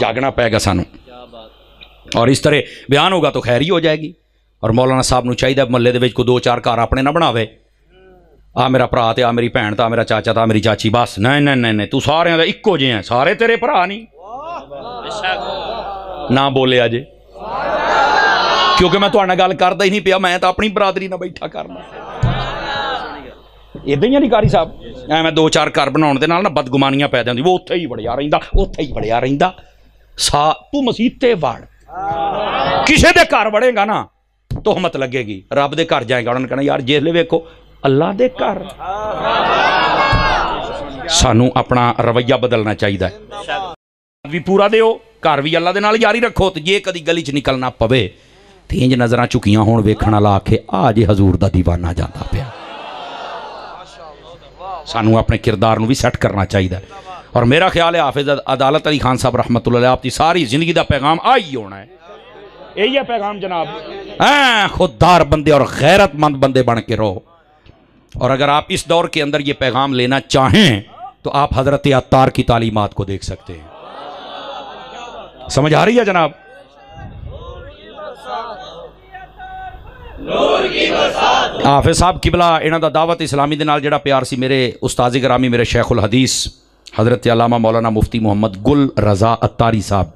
جاگنا پائے گا سانو اور اس طرح بیان ہوگا تو خیر ہی ہو جائے گی. اور مولانا صاحب نو چاہیے محلے دے وچ کو 2-4 گھر اپنے نہ بناوے آ میرا بھرا تے آ میری بھین تا میرا چاچا تا میری چاچی بس نہیں تو سارے دا اکو جے ہیں سارے تیرے بھرا نہیں نہ بولے اجے کیونکہ میں تہاڈے نال گل کردا ہی نہیں پیا میں تو اپنی برادری نہ بیٹھا کرنا. ادھر ہی نہیں قاری صاحب میں 2-4 گھر بناؤن دے نال نا بدگمانیاں پیدا ہوندی وہ اوتھے ہی بڑیا رہندا تو مسیت تے وڑ کسے دے گھر وڑے گا نا تہمت لگے گی. رب دے گھر جائے گا انہوں نے کہنا یار جس لے ویکھو اللہ دے گھر. سانو اپنا رویہ بدلنا چاہیے بھی پورا دیو گھر بھی اللہ دے نال جاری رکھو. تے جے کدی گلی چ نکلنا پوے تے انج نظراں چکیاں ہون ویکھن والا آکھے آ جے حضور دا دیوانہ جاندا پیا سانو اپنے کردار نو بھی سیٹ کرنا چاہیے. اور میرا خیال ہے حافظ عدالت علی خان صاحب رحمۃ اللہ علیہ آپ کی ساری زندگی دا پیغام آئی ہونا ہے. یہی ہے پیغام جناب. خوددار بندے اور غیرت مند بندے بن کے رہو. اور اگر آپ اس دور کے اندر یہ پیغام لینا چاہیں تو آپ حضرت عطار کی تعلیمات کو دیکھ سکتے ہیں. سمجھ آ رہی ہے جناب؟ حافظ صاحب قبلہ انہاں دا دعوت اسلامی دے نال جڑا پیار سی میرے استاد گرامی میرے شیخ الحدیث حضرت علامہ مولانا مفتی محمد گل رضا عطاری صاحب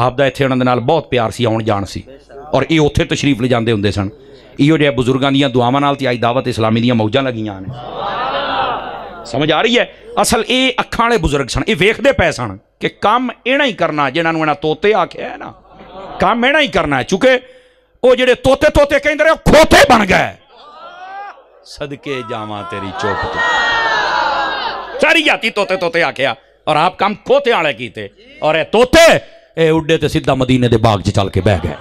آپ دا ایتھے انہاں دے نال بہت پیار سی آن جان سی اور یہ اوتھے تشریف لے جاندے ہوندے سن. ایو جے بزرگاں دیاں دعاواں نال تے آئی دعوت اسلامی دیاں موجاں لگیاں نے. سمجھ آ رہی ہے؟ اصل اے اکھاں والے بزرگ سن. اے ویکھدے پے سن کہ کام اینا ہی کرنا جنہاں نوں انہاں توتے آکھیا ہے نا کام اینا ہی کرنا ہے. چونکہ وہ جڑے توتے توتے کہندے رہے کھوتے بن گئے. صدقے جاواں تیری چوپ تو ساری جاتی توتے توتے آکھیا اور آپ کام کھوتے والے کیتے اور اے توتے اے اڈے تے سیدھا مدینے دے باغ چ چل کے بہ گئے.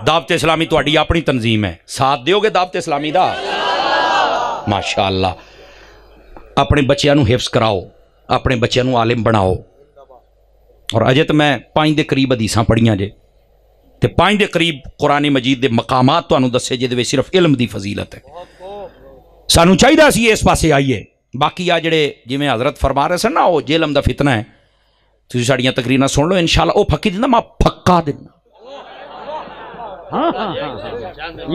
دعوت اسلامی تہاڈی اپنی تنظیم ہے. ساتھ دیو گے دعوت اسلامی دا؟ ماشاءاللہ. اپنے بچیاں نو حفظ کراؤ, اپنے بچیاں نو عالم بناؤ. اور اجے تو میں 5 دے قریب حدیثاں پڑھیاں جے تے 5 دے قریب قرآن مجید دے مقامات تانوں دسے جے دے صرف علم دی فضیلت ہے. سانو چاہیے سی اس پاسے آئیے. باقی آ جڑے جویں حضرت فرما رہے سن نا وہ جہلم دا فتنہ ہے تسی ساڈیاں تقریراں سن لو انشاءاللہ وہ پھکی دینا. میں پھکا دینا.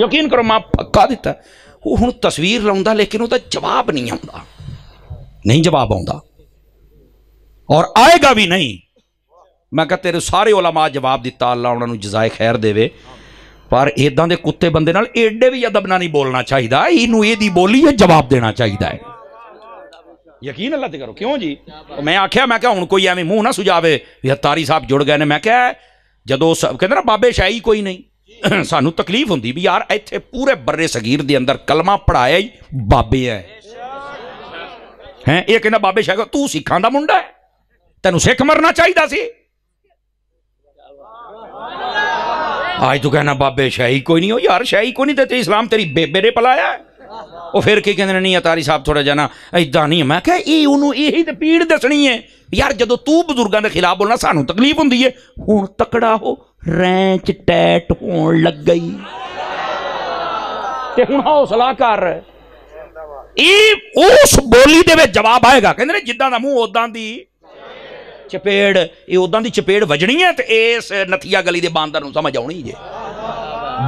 یقین کرو میں پھکا دیتا. وہ ہن تصویر لاؤندا لیکن وہ جواب نہیں آؤندا. نہیں جواب آؤندا اور آئے گا بھی نہیں. میں کہا تیرے سارے علماء جواب دیتا اللہ انہوں نے جزائے خیر دے وے پر ایداں دے کتے بندے نال ایڈے بھی ادب نہ نہیں بولنا چاہیے. اینوں اے دی بولی ہے جواب دینا چاہیے. یقین اللہ تے کرو. کیوں جی؟ میں آکھیا میں کہا ہن کوئی ایویں منہ نہ سجاوے بھی عطاری صاحب جڑ گئے نے. میں کہا جدوں کہندے نا بابے شاہی کوئی نہیں سانو تکلیف ہوندی بھی یار ایتھے پورے برے صغیر دے اندر کلمہ پڑھایا ہی بابے ہیں. یہ کہنا بابے شاہ تو سکھاں دا منڈا ہے تینوں سکھ مرنا چاہیے سی. آج تو کہنا بابے شاہی کوئی نہیں ہو. یار شاہی کوئی نہیں تے اسلام تیری بیبے نے پلایا ہے. وہ پھر کی کہندے نہیں عطاری صاحب تھوڑا جانا ایداں نہیں. میں کہا ای انہوں یہی تے پیڑ دسنی ہے یار جدو تو بزرگاں دے خلاف بولنا سانو تکلیف ہوندی ہے. ہن تکڑا ہو رینچ ٹیٹ ہون لگ گئی تے ہن حوصلہ کر. اس بولی دے وچ جواب آئے گا. کہندے جداں دا منہ اوداں دی چپیڑ. یہ اوداں دی چپیڑ وجنی ہے تے اس نتھیا گلی دے باندر نوں سمجھ آونی جے.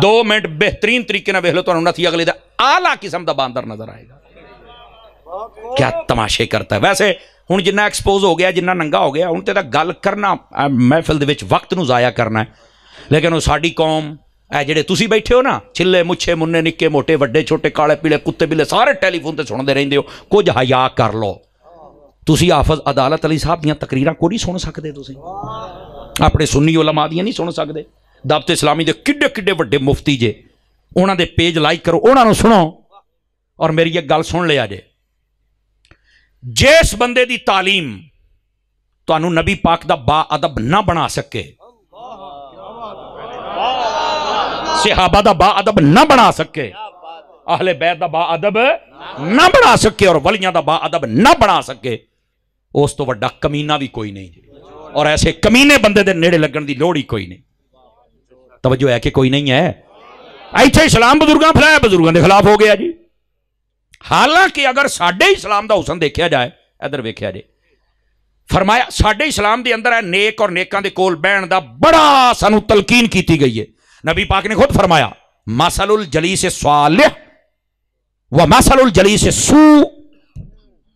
2 منٹ بہترین طریقے نال ویکھ لو تانوں نتھیا گلی دا اعلیٰ قسم دا باندر نظر آئے گا. کیا تماشے کرتا ہے. ویسے ہن جنہ ایکسپوز ہو گیا جنہ ننگا ہو گیا ہن تے دا گل کرنا محفل دے وچ وقت نوں ضائع کرنا ہے. لیکن وہ ساڈی قوم اے جڑے تسی بیٹھے ہو نا چھلے مچھے مننے نکے موٹے وڈے چھوٹے کالے پیلے کتے بلے سارے ٹیلی فون تے سنتے رہندے ہو. کچھ حیا کر لو. تسی حافظ عدالت علی صاحب دیاں تقریراں کو نہیں سن سکدے. تسی اپنے سنی علماء دیاں نہیں سن سکدے. دعوت اسلامی دے کڈے کڈے وڈے مفتی جے انہاں دے پیج لائک کرو انہاں نوں سنو. اور میری ایک گل سن لیا جے جس بندے دی تعلیم تانوں نبی پاک دا با ادب نہ بنا سکے صحابہ دا با ادب نہ بنا سکے اہل بیت دا با ادب نہ بنا سکے اور ولیاں دا با ادب نہ بنا سکے اس تو وڈا کمینہ بھی کوئی نہیں جی. اور ایسے کمینے بندے دے نیڑے لگن دی لوڑ ہی کوئی نہیں. توجہ ہے کہ کوئی نہیں ہے. ایتھے اسلام بزرگاں پھیلایا بزرگاں دے خلاف ہو گیا جی. حالانکہ اگر ساڈے اسلام دا حسن دیکھیا جائے ادھر ویکھیا جائے فرمایا ساڈے اسلام دے اندر ہے نیک اور نیکاں دے کول بہن دا بڑا سانو تلقین کیتی گئی ہے. نبی پاک نے خود فرمایا مثل الجلیس صالح و مثل الجلیس سوء.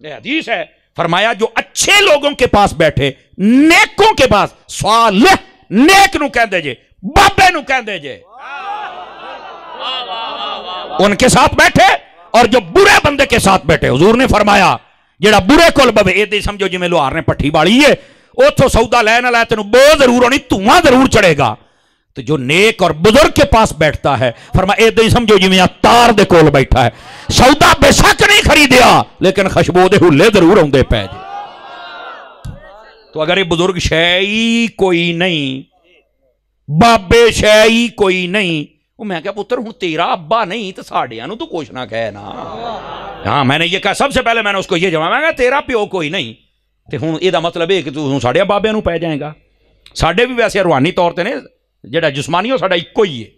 یہ حدیث ہے. فرمایا جو اچھے لوگوں کے پاس بیٹھے نیکوں کے پاس صالح نیک نو کہندے جے بابے نو کہندے جے ان کے ساتھ بیٹھے اور جو برے بندے کے ساتھ بیٹھے حضور نے فرمایا جیڑا برے کول بوے ایدے سمجھو جی میں لوہار نے پٹھی بالی ہے اوتھوں سودا لے نہ لے تینوں بو ضرور ہونی دھواں ضرور چڑھے گا. تو جو نیک اور بزرگ کے پاس بیٹھتا ہے فرمایا ایدے سمجھو جی میں عطار دے کول بیٹھا ہے سودا بے شک نہیں خریدیا لیکن خوشبو دے ہلے ضرور ہوندے پے جی. تو اگر یہ بزرگ شیعی کوئی نہیں بابے شیعی کوئی نہیں وہ میں کہا پتر ہوں تیرا ابا نہیں تو ساڑیاں نو تو کچھ نہ کہے نا. ہاں میں نے یہ کہا, سب سے پہلے میں نے اس کو یہ جواب, میں کہا تیرا پیو کوئی نہیں تے ہوں یہ مطلب ہے کہ تو ساڑے بابے نو پہ جائے گا. ساڑے بھی ویسے روحانی طور تے نے جڑا جسمانی ہو ساڑا ایک ہی ہے,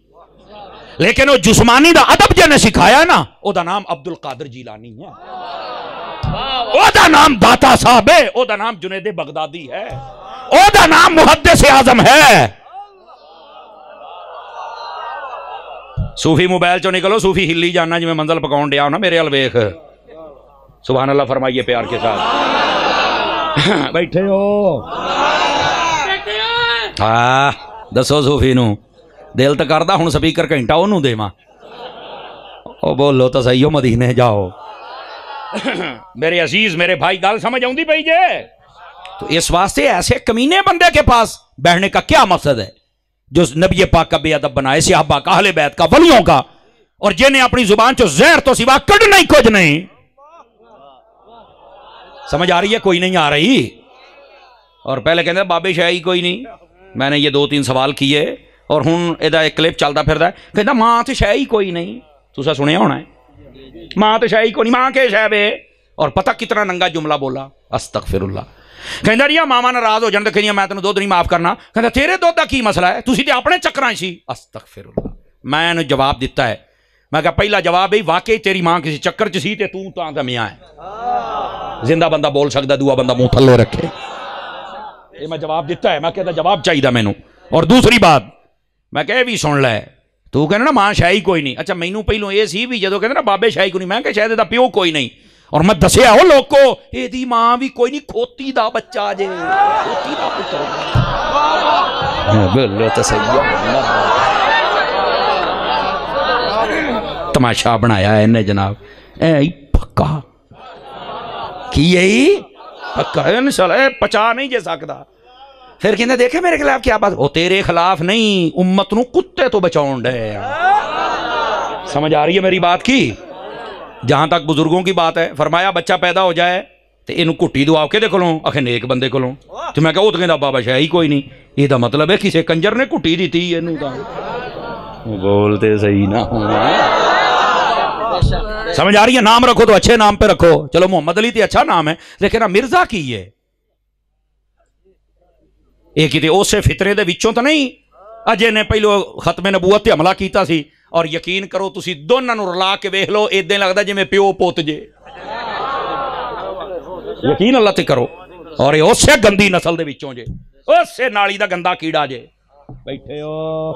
لیکن وہ جسمانی دا ادب جے نے سکھایا نا او دا نام عبد القادر جیلانی ہے, او دا نام داتا صاحب ہے, او دا نام جنید بغدادی ہے, او دا نام محدث اعظم ہے. صوفی موبائل چو نکلو, صوفی ہلی جانا جی میں منزل پکاؤن دیا نا میرے الویخ. سبحان اللہ فرمائیے پیار کے ساتھ. بیٹھے ہو ہاں دسو صوفی نو دل تو کردا ہوں سپیکر گھنٹہ انہوں دے ماں او بولو تو صحیح ہو مدینے جاؤ. میرے عزیز میرے بھائی گال سمجھ آؤں دی پئی جے. تو اس واسطے ایسے کمینے بندے کے پاس بیٹھنے کا کیا مقصد ہے جو نبی پاک کا بے ادب بنائے, صحابہ کا, اہل بیت کا, ولیوں کا, اور جنہیں اپنی زبان چو زہر تو سوا کڑ نہیں کچھ نہیں. سمجھ آ رہی ہے کوئی نہیں آ رہی. اور پہلے کہتے ہیں بابے شاہی کوئی نہیں. میں نے یہ 2-3 سوال کیے اور ہوں ایدہ ایک کلپ چلتا پھردا ہے, کہتا ماں تے شاہی کوئی نہیں. تسا سنیا ہونا ہے ماں تے شاہی کوئی نہیں, ماں کے شاہ بے. اور پتہ کتنا ننگا جملہ بولا, استغفر اللہ. کہندا رہیا ماما ناراض ہو جان تے کہنیا میں تینوں دودھ نہیں معاف کرنا. کہندا تیرے دودھ دا کی مسئلہ ہے, تسی تے اپنے چکراں سی. استغفر اللہ. میں نے جواب دیتا ہے, میں کہا پہلا جواب ہے واقعی تیری ماں کسی چکر چ سی تے تو تاں دا میاں ہے. زندہ بندہ بول سکدا, دعا بندہ منہ تھلے رکھے. یہ میں جواب دیتا ہے, میں کہتا جواب چاہیے مینوں. اور دوسری بات میں کہے بھی سن لے, تو کہنا نا ماں شاہی کوئی نہیں. اچھا مینوں پہلوں یہ سی بھی جدو کہتے نا بابے شاہی کوئی نہیں, میں کہ شاید دا پیو کوئی نہیں. اور میں دسیا ہو لوگ کو اے دی ماں بھی کوئی نہیں, کھوتی دا بچہ جے, کھوتی دا پتر. بلو تو صحیح تماشا بنایا ہے انہیں جناب. اے پکا کی یہی پکا انشاءاللہ پچا نہیں جے سکتا. پھر کہنے دیکھے میرے خلاف کیا بات, وہ تیرے خلاف نہیں, امت نو کتے تو بچاؤں دے. سمجھ آ رہی ہے میری بات کی. جہاں تک بزرگوں کی بات ہے, فرمایا بچہ پیدا ہو جائے تو انہوں کٹی دعا کے دے کلوں, آخر نیک بندے کلوں. تو میں کہا وہ تو کہندا بابا شاہی کوئی نہیں. یہ دا مطلب ہے کسی کنجر نے کٹی دی تھی انہوں دا. بولتے صحیح نہ ہوں. سمجھ آ رہی ہے. نام رکھو تو اچھے نام پہ رکھو. چلو محمد علی تے اچھا نام ہے, لیکن مرزا کی ہے ایک ہی تے اس سے فطرے دے وچوں تو نہیں. اجے نے پہلو ختم نبوت تے حملہ کیتا سی, اور یقین کرو تسی دونوں نو رلا کے ویکھ لو ایدے لگدا جے میں پیو پوت جے. یقین اللہ تے کرو. اور یہ اس سے گندی نسل دے وچوں جے, اس سے نالی دا گندا کیڑا جے. بیٹھے ہو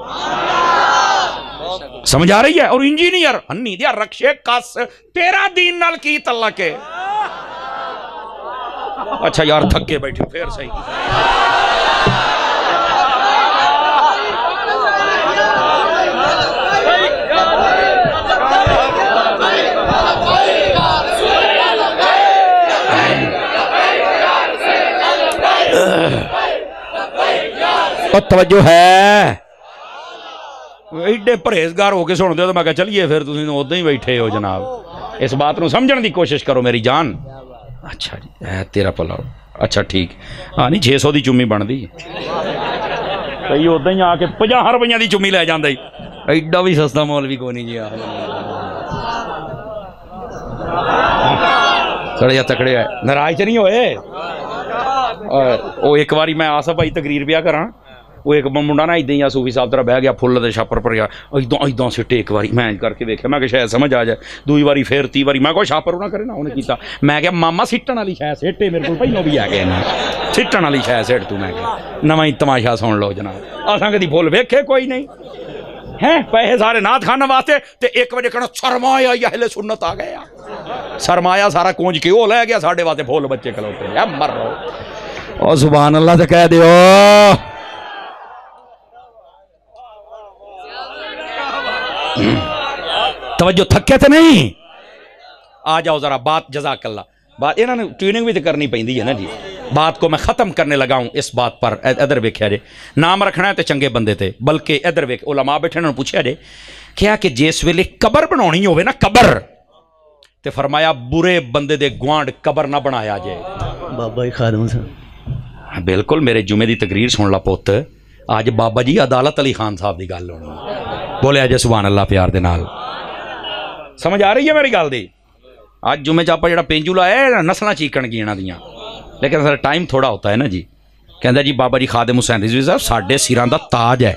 سمجھ آ رہی ہے. اور انجینئر ہنی دیا رکشے کس تیرا دین نال کی تعلق ہے. اچھا یار تھک کے بیٹھے پھر صحیح. توجہ ہے, ایڈے پرہیزگار ہو کے سن دے تو میں کہا چلیے پھر تسی ادھر ہی بیٹھے ہو جناب. اس بات نو سمجھن دی کوشش کرو میری جان. اچھا جی تیرا پلا. اچھا ٹھیک. ہاں نہیں 600 دی چمی بن دی, کئی ادھر ہی آ کے 50 روپیہ دی چمی لے جاندے. ایڈا بھی سستا مولوی کوئی نہیں جی. تھوڑے جا تکڑے ہے, ناراض چ نہیں ہوئے. وہ ایک باری میں آصف بھائی تقریر پیا کراں, وہ ایک منڈا نا ادھر ہی صوفی صاحب طرح بہ گیا فل دے چھاپر پر گیا, اداں سٹے. ایک باری میں کر کے دیکھا, میں کہ شاید سمجھ آ جائے. دوئی باری پھر تی باری میں کوئی چھاپر نہ کرے نا انہیں کیتا. میں کہ ماما سٹن والی شاید سٹے میرے کو پہلوں بھی آ گئے نا, سٹن والی شاید سٹ تو. میں کہ نواں ہی تماشا سن لو جناب. اساں کدی پھول ویکھے کوئی نہیں ہیں. پیسے سارے نعت خانہ واسطے تے 1 بجے کہنا سرمایہ اہل سنت آ گیا. سرمایہ سارا کونج کے وہ لے گیا, ساڈے واسطے پھول بچے کھلوتے ہیں. مر رہو اور سبحان اللہ سے کہہ دیو. توجہ تھکے تھے نہیں. آ جاؤ ذرا بات, جزاک اللہ. بات انہوں نے ٹریننگ بھی تو کرنی پہندی ہے نا جی. بات کو میں ختم کرنے لگا ہوں اس بات پر. ادھر ویکھیا جے, نام رکھنا ہے تے چنگے بندے تے, بلکہ ادھر ویکھ علماء بیٹھے انہوں نے پوچھا جے کیا کہ جس ویلے قبر بناونی ہوئے نا, قبر تے فرمایا برے بندے دے گوانڈ قبر نہ بنایا جائے. بابا ہی خادم صاحب بالکل. میرے جمعے دی تقریر سن لا پوت. آج بابا جی عدالت علی خان صاحب دی گل ہونی. بولے جی سبحان اللہ پیار دے نال. سمجھ آ رہی ہے میری گل دی؟ اج جمعے چ آپ جڑا پینجو لایا ہے نسل چیکن گی انہاں دیاں، لیکن سر ٹائم تھوڑا ہوتا ہے نا جی. کہندا جی بابا جی خادم حسین رضوی صاحب ساڈے سراں دا تاج ہے،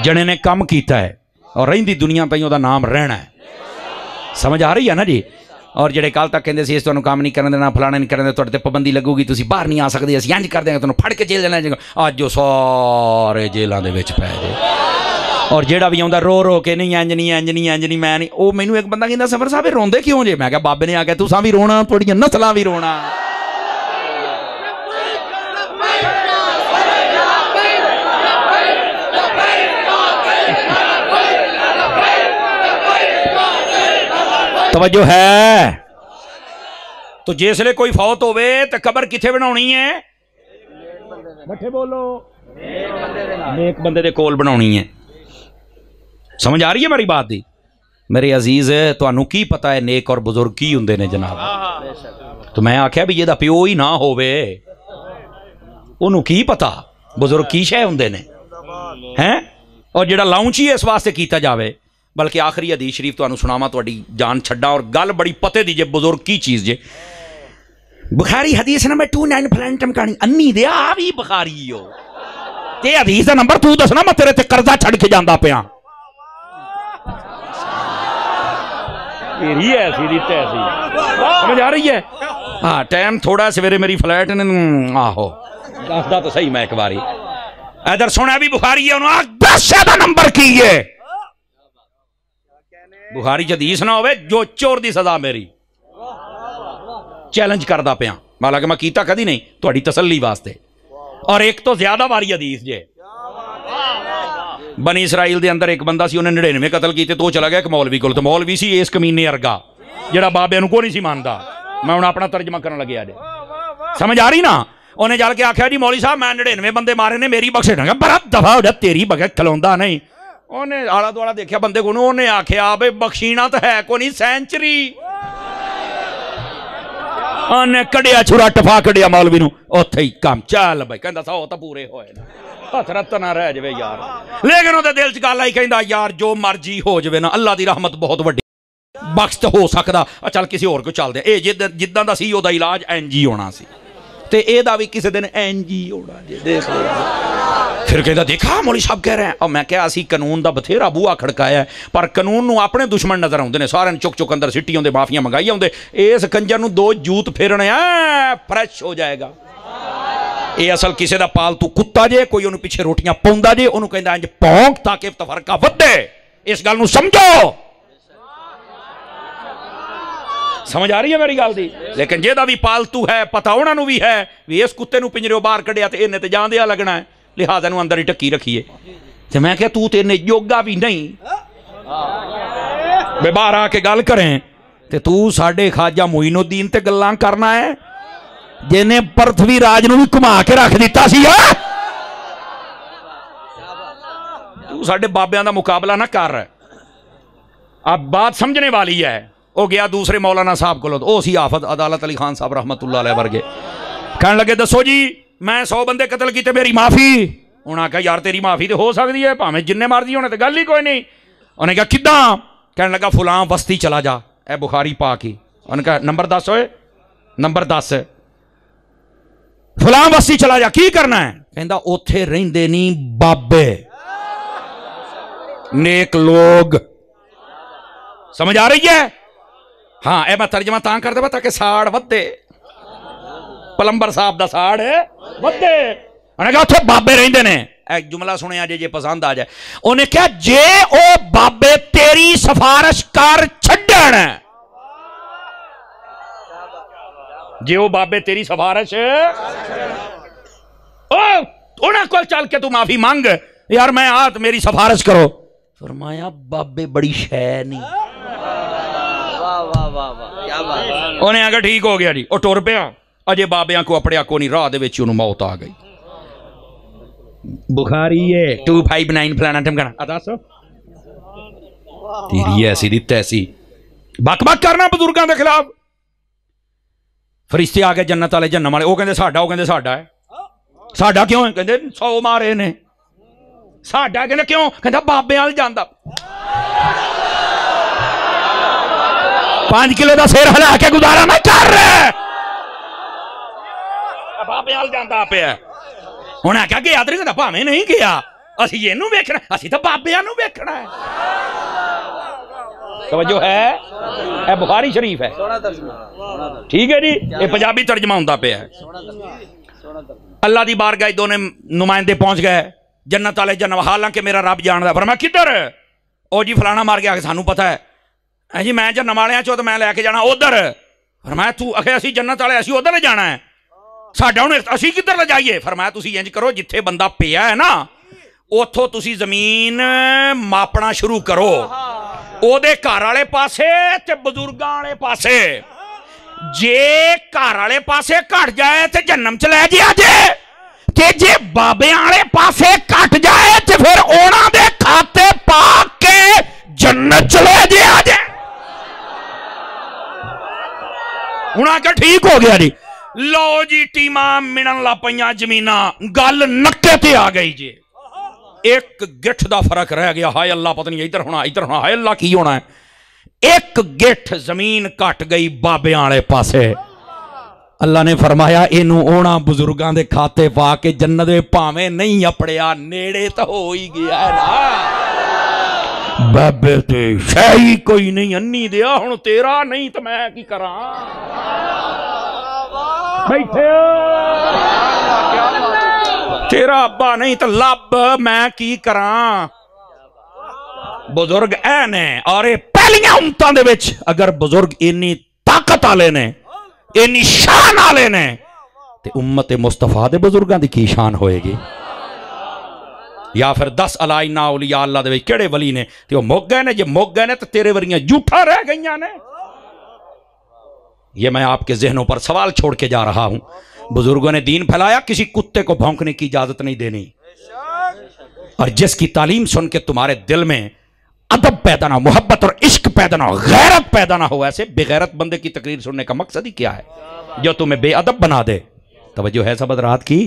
جنے نے کم کیتا ہے اور رہندی دنیا تائیں دا نام رہنا ہے. سمجھ آ رہی ہے نا جی؟ اور جڑے کل تک کہندے سی اس تانوں کام نہیں کرن دینا، فلانا نہیں کرن دینا، تہاڈے تے پابندی لگو گی، تسی باہر نہیں آ سکدے، اسی انج کر دیں گے، تانوں پھڑ کے جیل دینا جائے گا. اج جو سارے جیلاں دے وچ پے جے، اور جیڑا بھی آندا رو رو کے نہیں انج نہیں انج نہیں انج نہیں میں نہیں. او مینوں ایک بندہ کہندا سفر صاحب روندے کیوں جے؟ میں کہا بابے نے آ کے تساں بھی رونا، تھوڑیاں نسلاں بھی رونا. توجہ ہے؟ تو جس لئے کوئی فوت ہوئے تو قبر کتھے بناونی ہے؟ بٹھے بولو، نیک بندے دے کول بناونی ہے. سمجھ آ رہی ہے میری بات دی؟ میرے عزیز تو انہوں کی پتہ ہے نیک اور بزرگ کی ہوندے نے جناب؟ تو میں آکھیا بھی یہ دا پیو ہی نہ ہووے، انہوں کی پتہ بزرگ کی شے ہوندے نے ہیں؟ اور جڑا لاؤنچی ہے اس واسطے کیتا جاوے. بلکہ آخری حدیث شریف تو انہوں سناما تو اڈی جان چھڑا اور گل بڑی پتے دیجئے بزرگ کی چیز جے. بخاری حدیث نمبر 29 فلانٹم کہانی انی دے آوی بخاری ہو تے حدیث دا نمبر تو دسنا میں تیرے تے قرضہ چھڑ کے جاندہ پیاں. یہ ایسی دیتے ایسی سمجھ آ رہی ہے؟ ہاں ٹائم تھوڑا سویرے میری فلیٹ آہو دس دا تو صحیح میں ایک باری ادھر سونا بھی بخاری ہے انہوں آگ 10 دا نمبر کیے. بخاری حدیث نہ ہوئے جو چور دی سزا میری چیلنج کردہ پیاں، حالانکہ میں کیتا کدی نہیں تہاڈی تسلی واسطے. اور ایک تو زیادہ باری حدیث جے بنی اسرائیل دے اندر ایک بندہ سی انہیں 99 قتل کیتے تو چلا گیا ایک مولوی کول، تو مولوی سی اس کمینے ارگا جڑا بابے نو کو نہیں سی ماندا. میں انہیں اپنا ترجمہ کرنے لگے آجے. سمجھ آ رہی نا؟ انہیں جال کے آکھیا جی مولوی صاحب میں 99 بندے مارے نے میری بخشے نہ بڑا دفعہ ہو جا تیری بغیر کھلوندا نہیں. انہیں آڑا دوڑا دیکھیا بندے کو انہیں آکھیا بے بخشینا تو ہے کو نہیں سینچری. انہیں کڑیا چھوڑا ٹفا کڑیا مولوی نو اوتھے ہی کام چل بھائی کہندا سا تو پورے ہوئے نا حسرت نہ رہ جوے یار. لیکن وہ دل چ گل آئی کہندا یار جو مرضی ہو جوے نا اللہ دی رحمت بہت وڈی بخش تو ہو سکدا چل کسی اور کو چل دے. اے جداں دا سی او دا علاج این جی ہونا سی تے اے دا بھی کسی دن این جی ہونا جے دیکھ لو. پھر کہتا دیکھا مولوی صاحب کہہ رہے ہیں. اور میں کہا اسی قانون دا بتھیرا بوہا کھڑکایا ہے پر قانون نو اپنے دشمن نظر آؤندے نے سارے چک چک اندر سٹی ہوندے معافیاں منگائی ہوندے. اس کنجر نو 2 جوت پھیرنے فریش ہو جائے گا. اے اصل کسی دا پالتو کتا جے کوئی انہوں پیچھے روٹیاں پوندا جے انہوں کہندا انج پونک تاکہ تفرقہ ودے. اس گل نو سمجھو. سمجھ آ رہی ہے میری گل دی؟ لیکن جے دا بھی پالتو ہے پتہ انہاں نو بھی ہے بھی اس کتے نو پنجرے باہر کڈیا تے انہیں تے جان دیا لگنا ہے لہذا نو اندر ہی ٹکی رکھیے. تو میں کہا تو تیرے یوگا بھی نہیں بے باہر آ کے گل کریں تے تو ساڑھے خواجہ معین الدین تے گلاں کرنا ہے جنہیں پرتھوی راج نو بھی کما کے رکھ دیتا سی. تو ساڑھے بابیاں دا مقابلہ نہ کر رہا ہے. اب بات سمجھنے والی ہے. وہ گیا دوسرے مولانا صاحب کو لو او سی آفت عدالت علی خان صاحب رحمت اللہ علیہ ورگے کہنے لگے دسو جی میں 100 بندے قتل کیتے میری معافی. انہاں کہا یار تیری معافی تو ہو سکتی ہے پاہمیں جننے مرضی ہونے تے گل ہی کوئی نہیں. انہیں کہا کداں؟ کہنے لگا فلاں بستی چلا جا اے بخاری پاک ہی. انہیں کہا نمبر 10 ہوئے نمبر 10 فلاں بستی چلا جا کی کرنا ہے؟ کہندا اوتھے رہندے نہیں بابے نیک لوگ. سمجھ آ رہی ہے؟ ہاں اے میں ترجمہ تاں کر دے تاکہ ساڑ ودے پلمبر صاحب دا ساڑ ہے ودے. انہیں کہا اتھے بابے رہندے نے. ایک جملہ سنے آجے جے پسند آ جائے. انہیں کہا جے او بابے تیری سفارش کر چھڑن جے او بابے تیری سفارش انہیں کو چل کے تو معافی مانگ یار میں آت میری سفارش کرو. فرمایا بابے بڑی شے نہیں. انہیں آگے ٹھیک ہو گیا جی اور ٹور پہ اجے بابیاں کو اپڑیا کو نہیں راہ دے وچ انہوں موت آ گئی. بخاری ہے 259 فلانا ٹم کرنا ادا سو تیری ایسی دی تیسی بک بک کرنا بزرگاں دے خلاف. فرشتے آگے جنت والے جنم والے وہ کہندے ساڈا ہے. ساڈا کیوں ہے؟ کہندے 100 مارے نے ਸਾਡਾ ਕਹਿੰਦਾ ਕਿਉਂ? ਕਹਿੰਦਾ ਬਾਬੇ ਵਾਲ ਜਾਂਦਾ। 5 ਕਿਲੋ ਦਾ ਸਿਰ ਹਿਲਾ ਕੇ ਗੁਜ਼ਾਰਾ ਨਾ ਕਰ, ਬਾਬੇ ਵਾਲ ਜਾਂਦਾ ਪਿਆ। ਹੁਣ ਆਖਿਆ ਗਿਆ ਤੇ ਕਹਿੰਦਾ ਭਾਵੇਂ ਨਹੀਂ ਗਿਆ, ਅਸੀਂ ਇਹਨੂੰ ਵੇਖਣਾ, ਅਸੀਂ ਤਾਂ ਬਾਬਿਆਂ ਨੂੰ ਵੇਖਣਾ ਹੈ। توجہ ہے, اے بخاری شریف ہے, ٹھیک ہے جی, یہ پنجابی ترجمہ ہوتا پہ ہے. اللہ دی بارگاہ دونوں نمائندے پہنچ گئے جنت والے جنت, حالانکہ میرا رب جاندا. فرمایا کدھر؟ او جی فلانا مار گیا, سانو پتہ ہے جی, میں جنت والے چو تو میں لے کے جانا ادھر. فرمایا تو اکھے اسی جنت والے اسی ادھر لے جانا ہے, ساڈا ہن اسی کدھر لے جائیے؟ فرمایا تسی انج کرو, جتھے بندہ پیا ہے نا اوتھوں تسی زمین ماپنا شروع کرو, او دے گھر والے پاسے تے بزرگاں والے پاسے. جے گھر والے پاسے گھٹ جائے تے جنم چ لے جیا جے, تے جے بابے والے پاسے گھٹ جائے تے پھر اونا دے کھاتے پا کے جنت چ لے جیا جے. انہاں کہ ٹھیک ہو گیا جی. لو جی ٹیماں منن لا پیاں زمیناں, گل نکے تے آ گئی جی. ایک گٹھ دا فرق رہ گیا, ہائے اللہ پتہ نہیں ادھر ہونا ادھر ہونا, ہائے اللہ کی ہونا ہے. ایک گٹھ زمین کٹ گئی بابیاں والے پاسے. اللہ نے فرمایا اینو اونا بزرگاں دے کھاتے پا کے جنت دے پاویں نہیں اپڑیا, نیڑے تو ہو ہی گیا ہے نا. بابے تے شاہی کوئی نہیں انی دیا, ہن تیرا نہیں تو میں کی کراں. بیٹھے تیرا ابا نہیں تو لب, میں کی کراں. بزرگ اے نے, اور پہلیاں امتاں دے وچ اگر بزرگ اینی طاقت آلے نے, اینی شان آلے نے, تے امت مصطفیٰ دے بزرگاں دی کی شان ہوئے گی. یا پھر 10 علائنا اولیاء اللہ دے وچ کیڑے ولی نے تے وہ مک گئے نے, جے مک گئے نے تے تیرے وریاں جھوٹا رہ گئیاں نے. یہ میں آپ کے ذہنوں پر سوال چھوڑ کے جا رہا ہوں. بزرگوں نے دین پھیلایا, کسی کتے کو بھونکنے کی اجازت نہیں دینی. اور جس کی تعلیم سن کے تمہارے دل میں ادب پیدا نہ, محبت اور عشق پیدا نہ, غیرت پیدا نہ ہو, ایسے بے غیرت بندے کی تقریر سننے کا مقصد ہی کیا ہے جو تمہیں بے ادب بنا دے. توجہ ہے سب حضرات کی.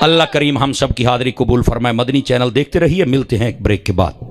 اللہ کریم ہم سب کی حاضری قبول فرمائے. مدنی چینل دیکھتے رہیے, ملتے ہیں ایک بریک کے بعد.